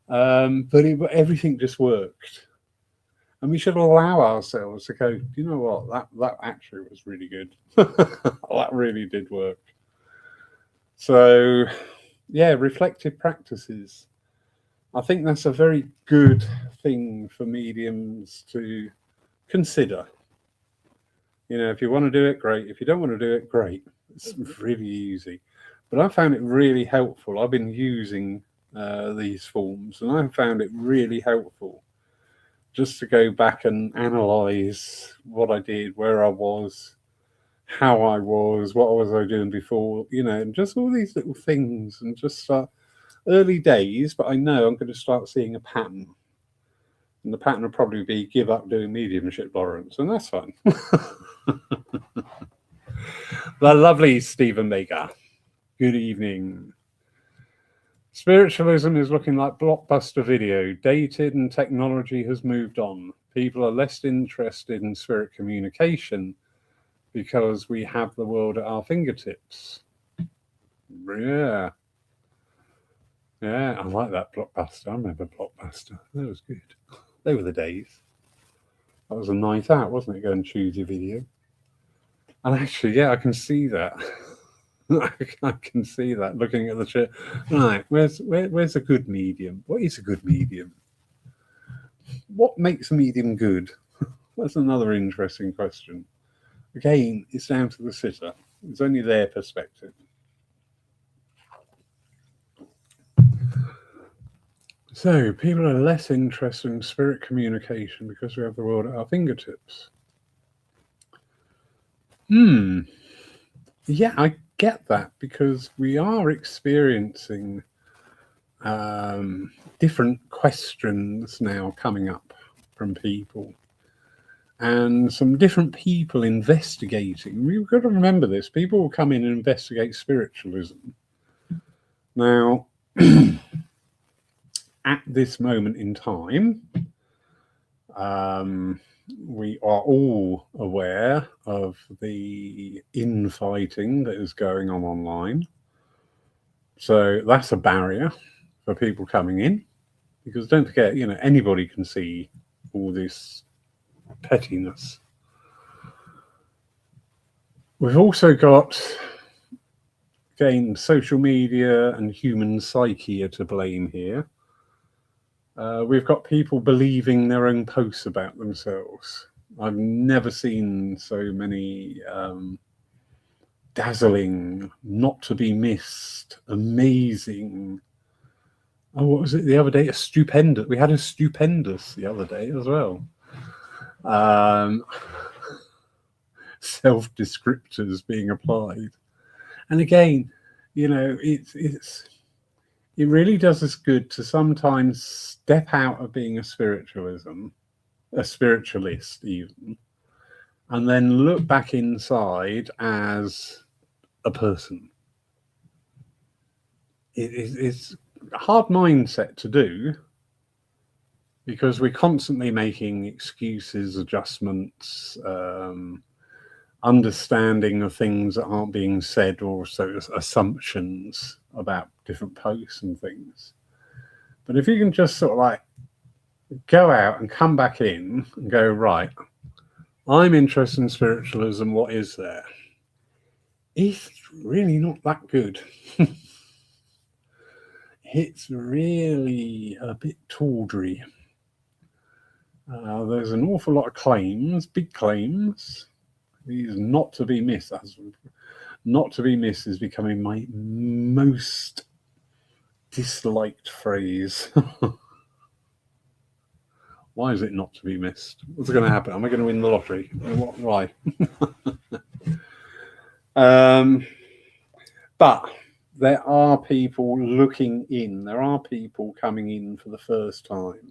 but everything just worked, and we should allow ourselves to go, you know what, that actually was really good. That really did work. So yeah, reflective practices, I think that's a very good thing for mediums to consider. You know, if you want to do it, great. If you don't want to do it, great. It's really easy. But I found it really helpful. I've been using these forms and I found it really helpful just to go back and analyze what I did, where I was, how I was, what was I doing before, you know, and just all these little things, and just start early days, but I know I'm going to start seeing a pattern. And the pattern will probably be give up doing mediumship, Lawrence, and that's fine. The lovely Stephen Baker. Good evening. Spiritualism is looking like blockbuster video, dated and technology has moved on. People are less interested in spirit communication because we have the world at our fingertips. Yeah. Yeah, I like that Blockbuster. I remember Blockbuster. That was good. They were the days. That was a night out, wasn't it? Go and choose your video. And actually, yeah, I can see that. I can see that looking at the chair. Right, where's a good medium? What is a good medium? What makes a medium good? That's another interesting question. Again, it's down to the sitter. It's only their perspective. So people are less interested in spirit communication because we have the world at our fingertips. Yeah, I get that, because we are experiencing different questions now coming up from people, and some different people investigating. We've got to remember this. People will come in and investigate spiritualism. Now, at this moment in time, we are all aware of the infighting that is going on online. So that's a barrier for people coming in, because don't forget, you know, anybody can see all this pettiness. We've also got, again, social media and human psyche are to blame here. We've got people believing their own posts about themselves. I've never seen so many dazzling, not to be missed, amazing. Oh, what was it the other day? A stupendous. We had a stupendous the other day as well. Self-descriptors being applied. And again, you know, it really does us good to sometimes step out of being a spiritualist even, and then look back inside as a person. It's hard mindset to do, because we're constantly making excuses, adjustments, understanding of things that aren't being said, or so assumptions about different posts and things. But if you can just sort of like go out and come back in and go, right, I'm interested in spiritualism, what is there? It's really not that good. It's really a bit tawdry. There's an awful lot of claims, big claims. These not to be missed. Not to be missed is becoming my most disliked phrase. Why is it not to be missed? What's going to happen? Am I going to win the lottery? Why? But there are people looking in. There are people coming in for the first time.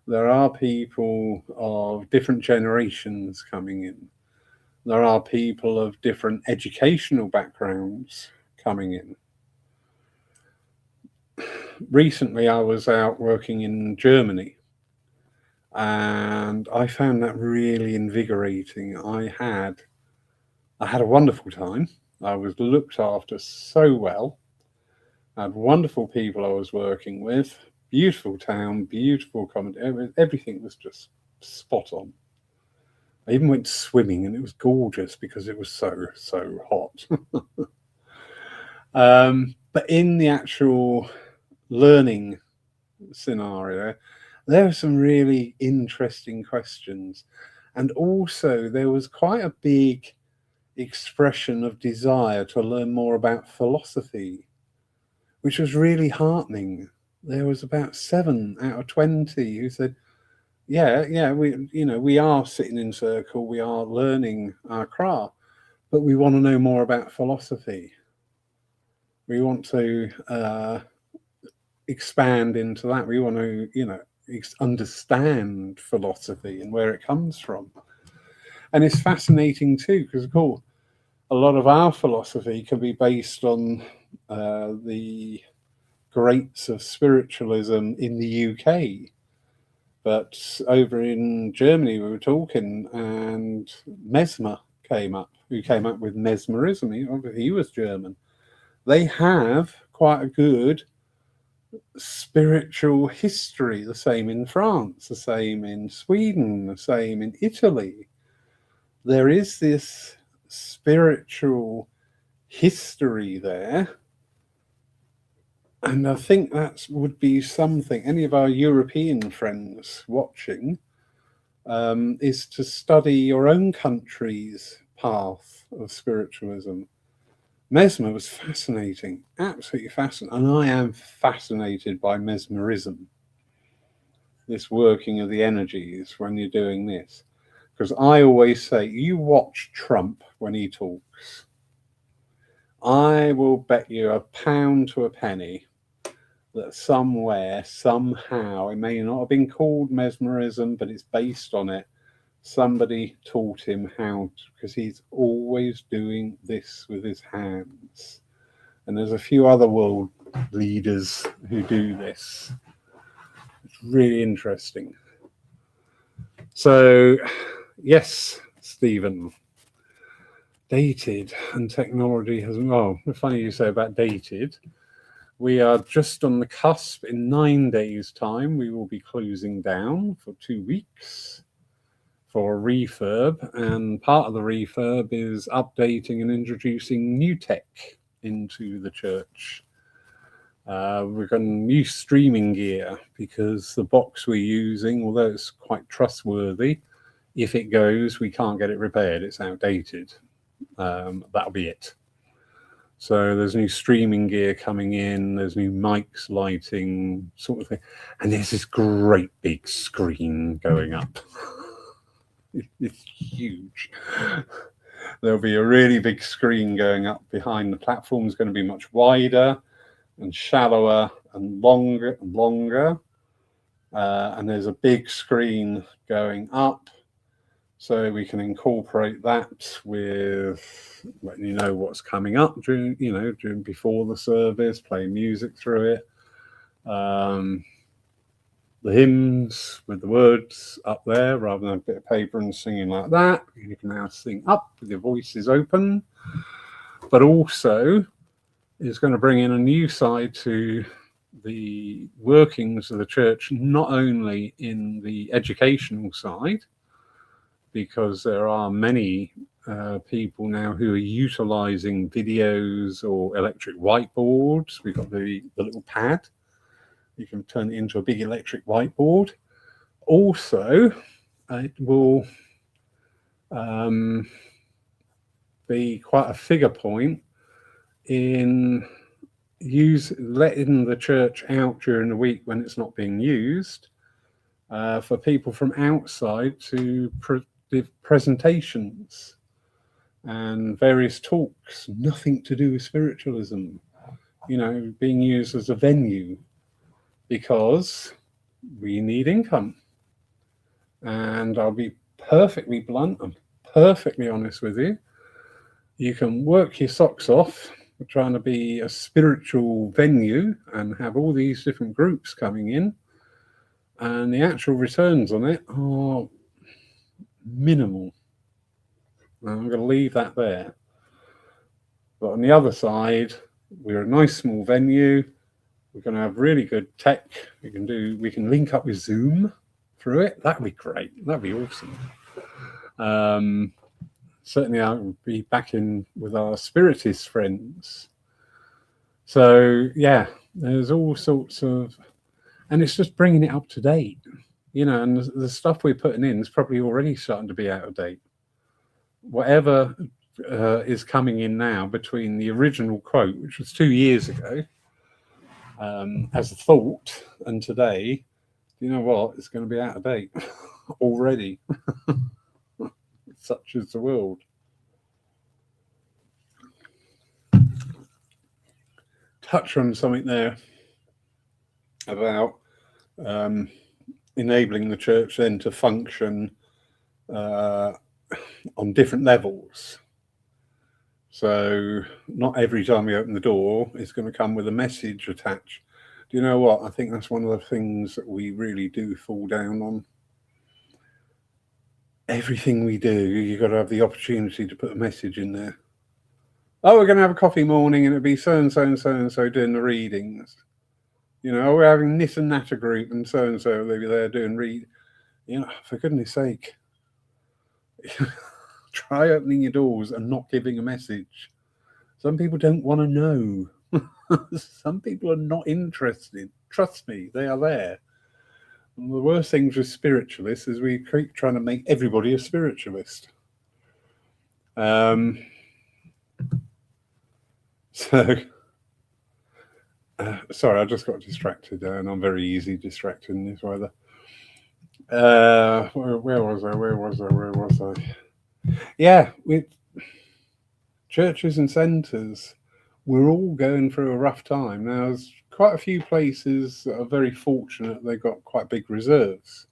There are people of different generations coming in. There are people of different educational backgrounds coming in. Recently, I was out working in Germany, and I found that really invigorating. I had a wonderful time. I was looked after so well. I had wonderful people I was working with. Beautiful town, beautiful accommodation. Everything was just spot on. I even went swimming, and it was gorgeous because it was so hot. But in the actual learning scenario, there were some really interesting questions. And also, there was quite a big expression of desire to learn more about philosophy, which was really heartening. There was about 7 out of 20 who said, yeah, we are sitting in circle, we are learning our craft, but we want to know more about philosophy. We want to expand into that. We want to, understand philosophy and where it comes from. And it's fascinating too, because of course, a lot of our philosophy can be based on the greats of spiritualism in the UK. But over in Germany, we were talking, and Mesmer came up, who came up with mesmerism. He was German. They have quite a good spiritual history, the same in France, the same in Sweden, the same in Italy. There is this spiritual history there. And I think that would be something, any of our European friends watching, is to study your own country's path of spiritualism. Mesmer was fascinating, absolutely fascinating. And I am fascinated by mesmerism, this working of the energies when you're doing this. Because I always say, you watch Trump when he talks. I will bet you £1 to a penny that somewhere, somehow, it may not have been called mesmerism, but it's based on it. Somebody taught him how to, because he's always doing this with his hands. And there's a few other world leaders who do this. It's really interesting. So, yes, Stephen, dated and technology has, well, funny you say about dated. We are just on the cusp. In 9 days' time, we will be closing down for 2 weeks for a refurb. And part of the refurb is updating and introducing new tech into the church. We've got new streaming gear, because the box we're using, although it's quite trustworthy, if it goes, we can't get it repaired. It's outdated. That'll be it. So there's new streaming gear coming in, there's new mics, lighting, sort of thing. And there's this great big screen going up. It's huge. There'll be a really big screen going up behind. The platform's going to be much wider and shallower and longer and longer. And there's a big screen going up, so we can incorporate that with letting you know what's coming up during before the service, play music through it. the hymns with the words up there rather than a bit of paper and singing like that. You can now sing up with your voices open, but also is going to bring in a new side to the workings of the church, not only in the educational side, because there are many people now who are utilizing videos or electric whiteboards. We've got the little pad. You can turn it into a big electric whiteboard. Also, it will be quite a figure point in letting the church out during the week when it's not being used for people from outside to give presentations and various talks, nothing to do with spiritualism, being used as a venue, because we need income. And I'll be perfectly blunt and perfectly honest with you. You can work your socks off trying to be a spiritual venue and have all these different groups coming in, and the actual returns on it are minimal. I'm going to leave that there. But on the other side, we're a nice small venue. We're going to have really good tech. We can link up with Zoom through it. That'd be great. That'd be awesome. Certainly I'll be back in with our spiritist friends. So yeah, there's all sorts of, and it's just bringing it up to date, and the stuff we're putting in is probably already starting to be out of date. Whatever is coming in now between the original quote, which was 2 years ago, as a thought, and today, you know what? It's going to be out of date already. Such is the world. Touch on something there about enabling the church then to function on different levels. So not every time we open the door is going to come with a message attached. Do you know what? I think that's one of the things that we really do fall down on. Everything we do, you've got to have the opportunity to put a message in there. Oh, we're going to have a coffee morning and it'll be so-and-so and so-and-so doing the readings. We're having this and that a group and so-and-so, they'll be there doing for goodness sake. Try opening your doors and not giving a message. Some people don't want to know. Some people are not interested. Trust me, they are there. And the worst things with spiritualists is we keep trying to make everybody a spiritualist. Sorry, I just got distracted and I'm very easy distracted in this weather. Where was I? Yeah, with churches and centres, we're all going through a rough time. Now, there's quite a few places that are very fortunate. They've got quite big reserves.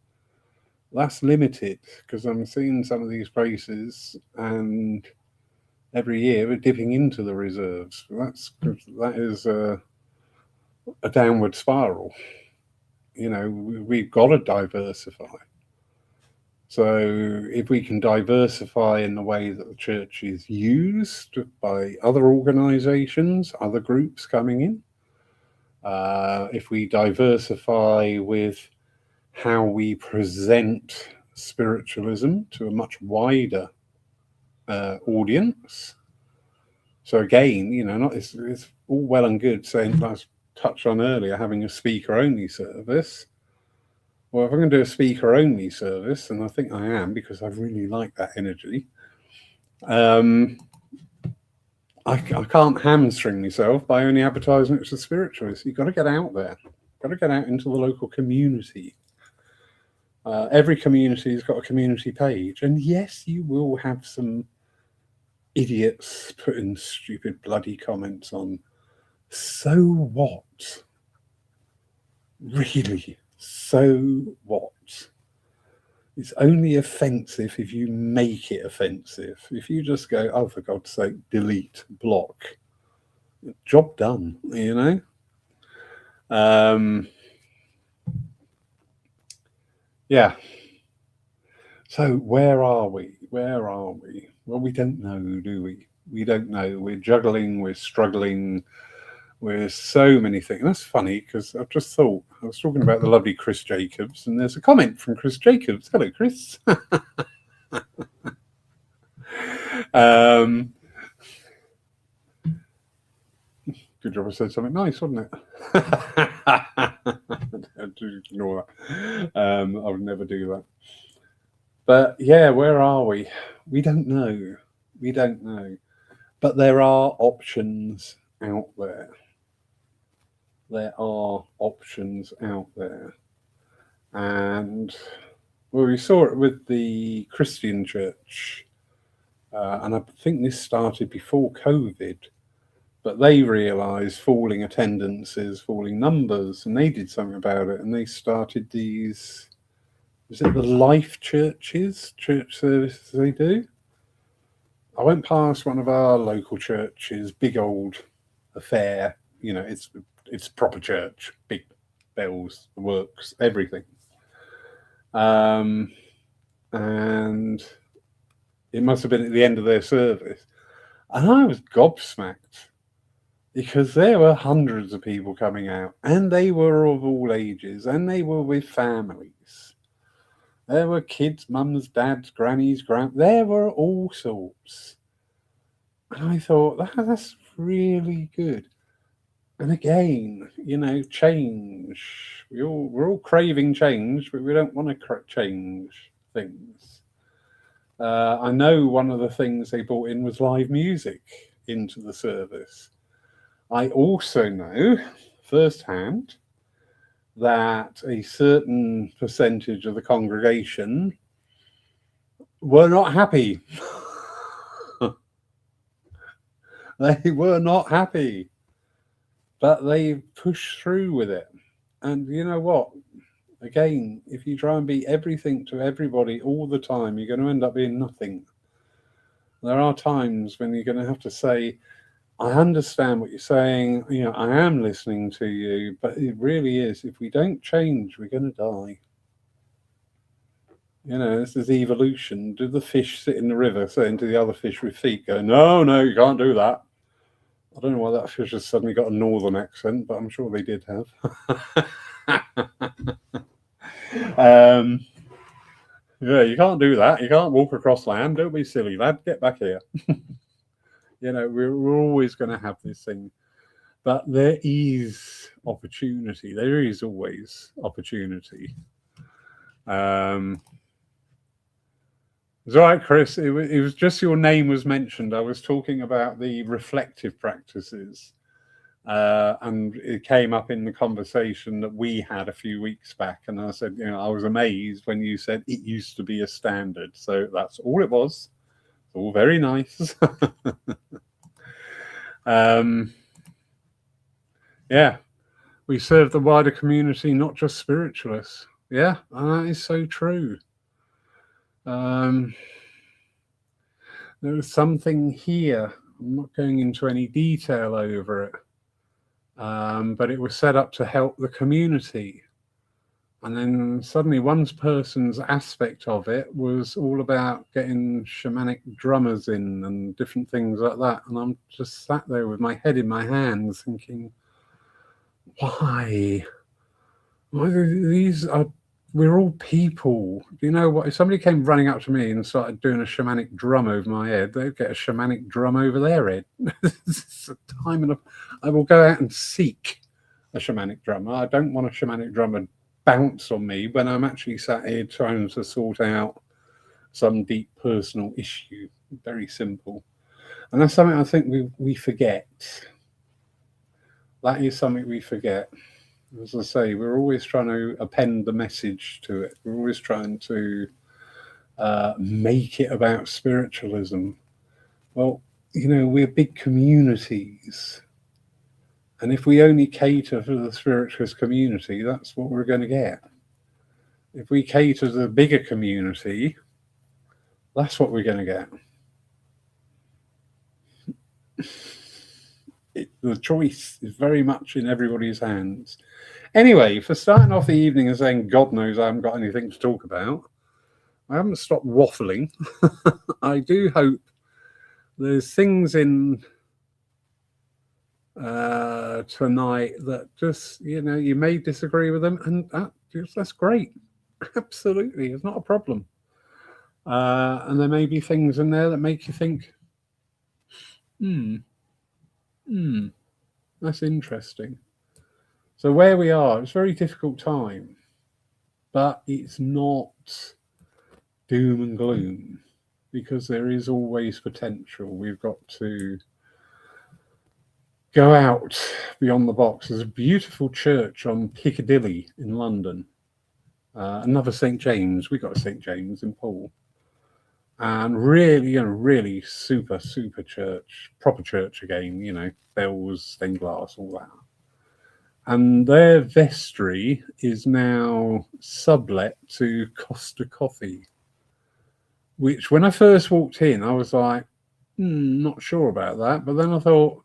That's limited, because I'm seeing some of these places and every year we're dipping into the reserves. That is a downward spiral. We've got to diversify. So if we can diversify in the way that the church is used by other organizations, other groups coming in, if we diversify with how we present spiritualism to a much wider audience. So again, it's all well and good saying, as touched on earlier, having a speaker-only service. Well, if I'm going to do a speaker-only service, and I think I am because I really like that energy, I can't hamstring myself by only advertising it's a spiritualist. You've got to get out there. Got to get out into the local community. Every community has got a community page. And yes, you will have some idiots putting stupid bloody comments on. So what? Really? So what? It's only offensive if you make it offensive. If you just go, oh, for God's sake, delete, block, job done, Yeah. So where are we? Where are we? Well, we don't know, do we? We don't know. We're juggling. We're struggling. We're so many things. That's funny because I've just thought I was talking about the lovely Chris Jacobs, and there's a comment from Chris Jacobs. Hello, Chris. um, Good job I said something nice, wasn't it? Ignore that. I would never do that. But yeah, where are we? We don't know. We don't know. But there are options out there. There are options out there. And well, we saw it with the Christian church. And I think this started before COVID. But they realised falling attendances, falling numbers, and they did something about it. And they started these, is it the life churches, church services they do? I went past one of our local churches, big old affair. You know, it's proper church, big bells, the works, everything. And it must have been at the end of their service. And I was gobsmacked because there were hundreds of people coming out, and they were of all ages, and they were with families. There were kids, mums, dads, grannies, there were all sorts. And I thought, that's really good. And again, you know, change. We're all craving change, but we don't want to change things. I know one of the things they brought in was live music into the service. I also know firsthand that a certain percentage of the congregation were not happy. They were not happy, but they pushed through with it. And you know what? Again, if you try and be everything to everybody all the time, you're going to end up being nothing. There are times when you're going to have to say, I understand what you're saying, you know, I am listening to you, but it really is, if we don't change, we're going to die. You know, this is evolution. Do the fish sit in the river saying to the other fish with feet, go, no, you can't do that? I don't know why that fish has suddenly got a northern accent, but I'm sure they did have. Yeah, you can't do that. You can't walk across land. Don't be silly, lad. Get back here. You know, we're always going to have this thing. But there is opportunity. There is always opportunity. It's all right, Chris. It was just your name was mentioned. I was talking about the reflective practices. And it came up in the conversation that we had a few weeks back. And I said, you know, I was amazed when you said it used to be a standard. So that's all it was. It's all very nice. Yeah, we serve the wider community, not just spiritualists. Yeah, and that is so true. There was something here. I'm not going into any detail over it. But it was set up to help the community. And then suddenly one person's aspect of it was all about getting shamanic drummers in and different things like that. And I'm just sat there with my head in my hands thinking, why? We're all people. You know what? If somebody came running up to me and started doing a shamanic drum over my head, they'd get a shamanic drum over their head. It's a time enough. I will go out and seek a shamanic drummer. I don't want a shamanic drummer bounce on me when I'm actually sat here trying to sort out some deep personal issue. Very simple. And that's something I think we forget. That is something we forget. As I say, we're always trying to append the message to it. We're always trying to make it about spiritualism. Well, you know, we're big communities. And if we only cater for the spiritualist community, that's what we're going to get. If we cater to the bigger community, that's what we're going to get. The choice is very much in everybody's hands. Anyway, for starting off the evening and saying, God knows I haven't got anything to talk about, I haven't stopped waffling. I do hope there's things in tonight that just, you may disagree with them, and that's great. Absolutely, it's not a problem. And there may be things in there that make you think, that's interesting. So where we are, it's a very difficult time, but it's not doom and gloom, because there is always potential. We've got to go out beyond the box. There's a beautiful church on Piccadilly in London. Another St. James. We got a St. James in Poole. And really, really super church, proper church again, bells, stained glass, all that. And their vestry is now sublet to Costa Coffee, which when I first walked in, I was like, not sure about that. But then I thought,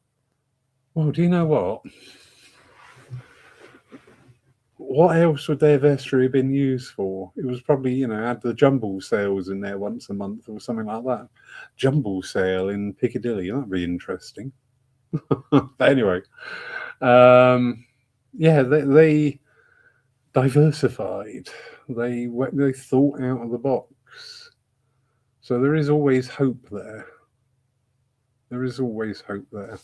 well, do you know what? What else would their vestry have been used for? It was probably, had the jumble sales in there once a month or something like that. Jumble sale in Piccadilly, that'd be interesting. But anyway, they diversified. They thought out of the box. So there is always hope there. There is always hope there.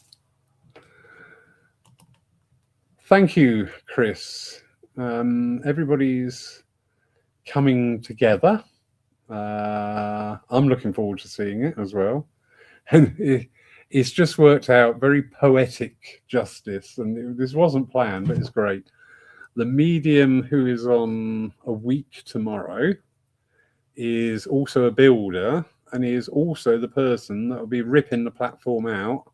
Thank you, Chris. Everybody's coming together. I'm looking forward to seeing it as well. And it's just worked out very poetic justice. And this wasn't planned, but it's great. The medium who is on a week tomorrow is also a builder, and he is also the person that will be ripping the platform out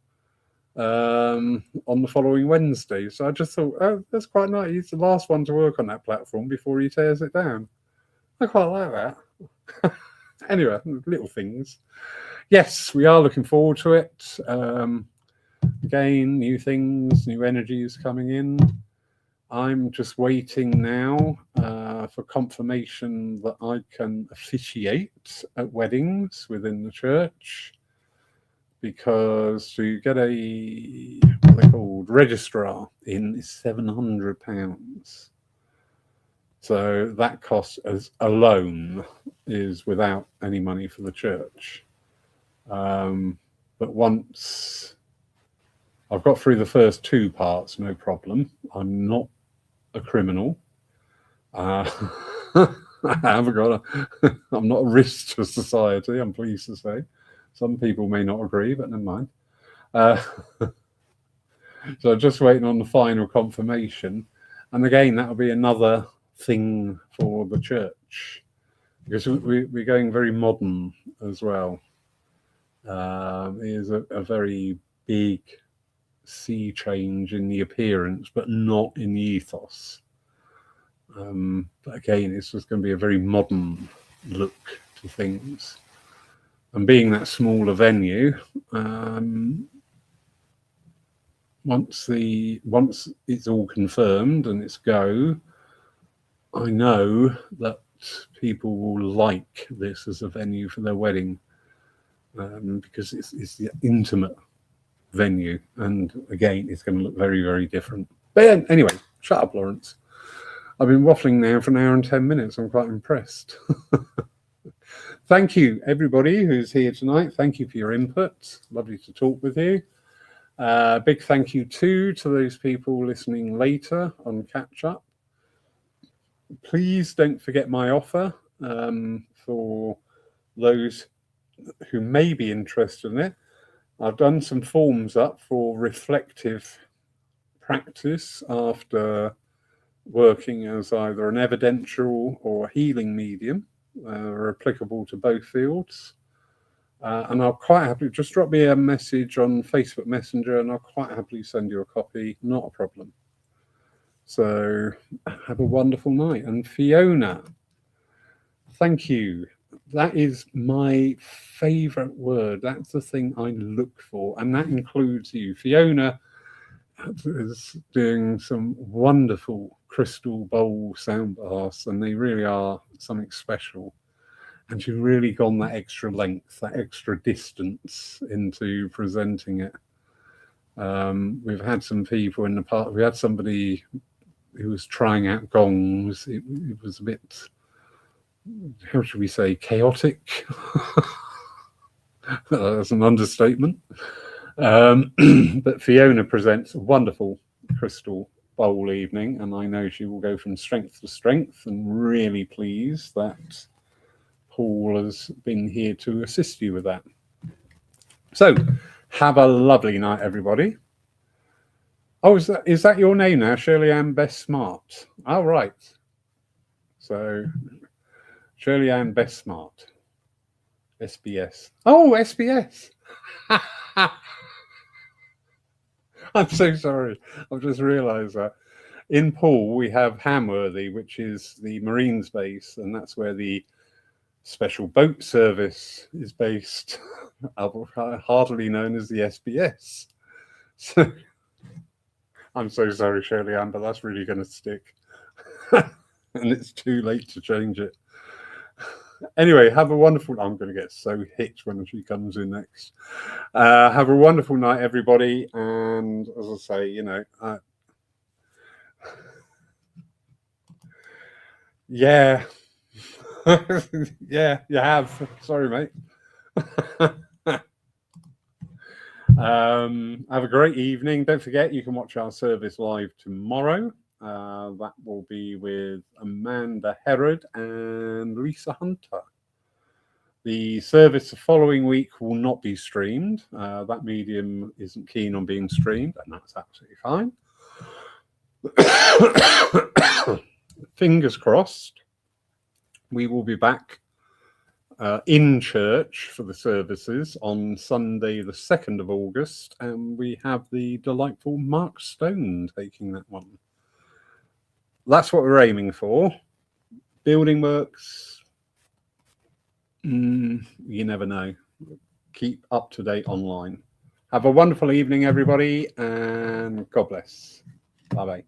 on the following Wednesday. So I just thought, oh, that's quite nice. He's the last one to work on that platform before he tears it down. I quite like that. Anyway, little things. Yes, we are looking forward to it. Again, new things, new energies coming in. I'm just waiting now for confirmation that I can officiate at weddings within the church, because to get what they're called, registrar in is £700. So that cost alone is without any money for the church. But once I've got through the first two parts, no problem. I'm not a criminal. I haven't got I'm not a risk to society, I'm pleased to say. Some people may not agree, but never mind. So just waiting on the final confirmation. And again, that'll be another thing for the church, because we're going very modern as well. It is a very big sea change in the appearance, but not in the ethos. But again, it's just going to be a very modern look to things. And being that smaller venue, once it's all confirmed and it's go, I know that people will like this as a venue for their wedding, because it's the intimate venue, and again, it's going to look very, very different. But anyway, shut up, Lawrence. I've been waffling now for an hour and 10 minutes. I'm quite impressed. Thank you, everybody who's here tonight. Thank you for your input. Lovely to talk with you. Big thank you too to those people listening later on catch up. Please don't forget my offer for those who may be interested in it. I've done some forms up for reflective practice after working as either an evidential or healing medium. Are applicable to both fields. And I'll quite happily just drop me a message on Facebook Messenger, and I'll quite happily send you a copy. Not a problem. So have a wonderful night. And Fiona, thank you. That is my favorite word. That's the thing I look for. And that includes you. Fiona is doing some wonderful crystal bowl sound baths, and they really are something special. And she's really gone that extra length, that extra distance into presenting it. We've had some people in the past. We had somebody who was trying out gongs. It was a bit, how should we say, chaotic. That's an understatement. But Fiona presents a wonderful crystal bowl evening, and I know she will go from strength to strength, and really pleased that Paul has been here to assist you with that. So have a lovely night, everybody. Oh, is that your name now? Shirley Ann Best Smart. Oh, right. So Shirley Ann Best Smart. SBS. Oh, SBS. I'm so sorry. I've just realised that. In Poole, we have Hamworthy, which is the Marines base, and that's where the Special Boat Service is based, hardly known as the SBS. So I'm so sorry, Shirley Ann, but that's really going to stick. And it's too late to change it. Anyway, have a wonderful... I'm going to get so hit when she comes in next. Have a wonderful night, everybody. And as I say, you know... yeah. Yeah, you have. Sorry, mate. Have a great evening. Don't forget, you can watch our service live tomorrow. That will be with Amanda Herod and Lisa Hunter. The service the following week will not be streamed. That medium isn't keen on being streamed, and that's absolutely fine. Fingers crossed. We will be back in church for the services on Sunday, the 2nd of August, and we have the delightful Mark Stone taking that one. That's what we're aiming for. Building works, you never know. Keep up to date online. Have a wonderful evening, everybody, and God bless. Bye-bye.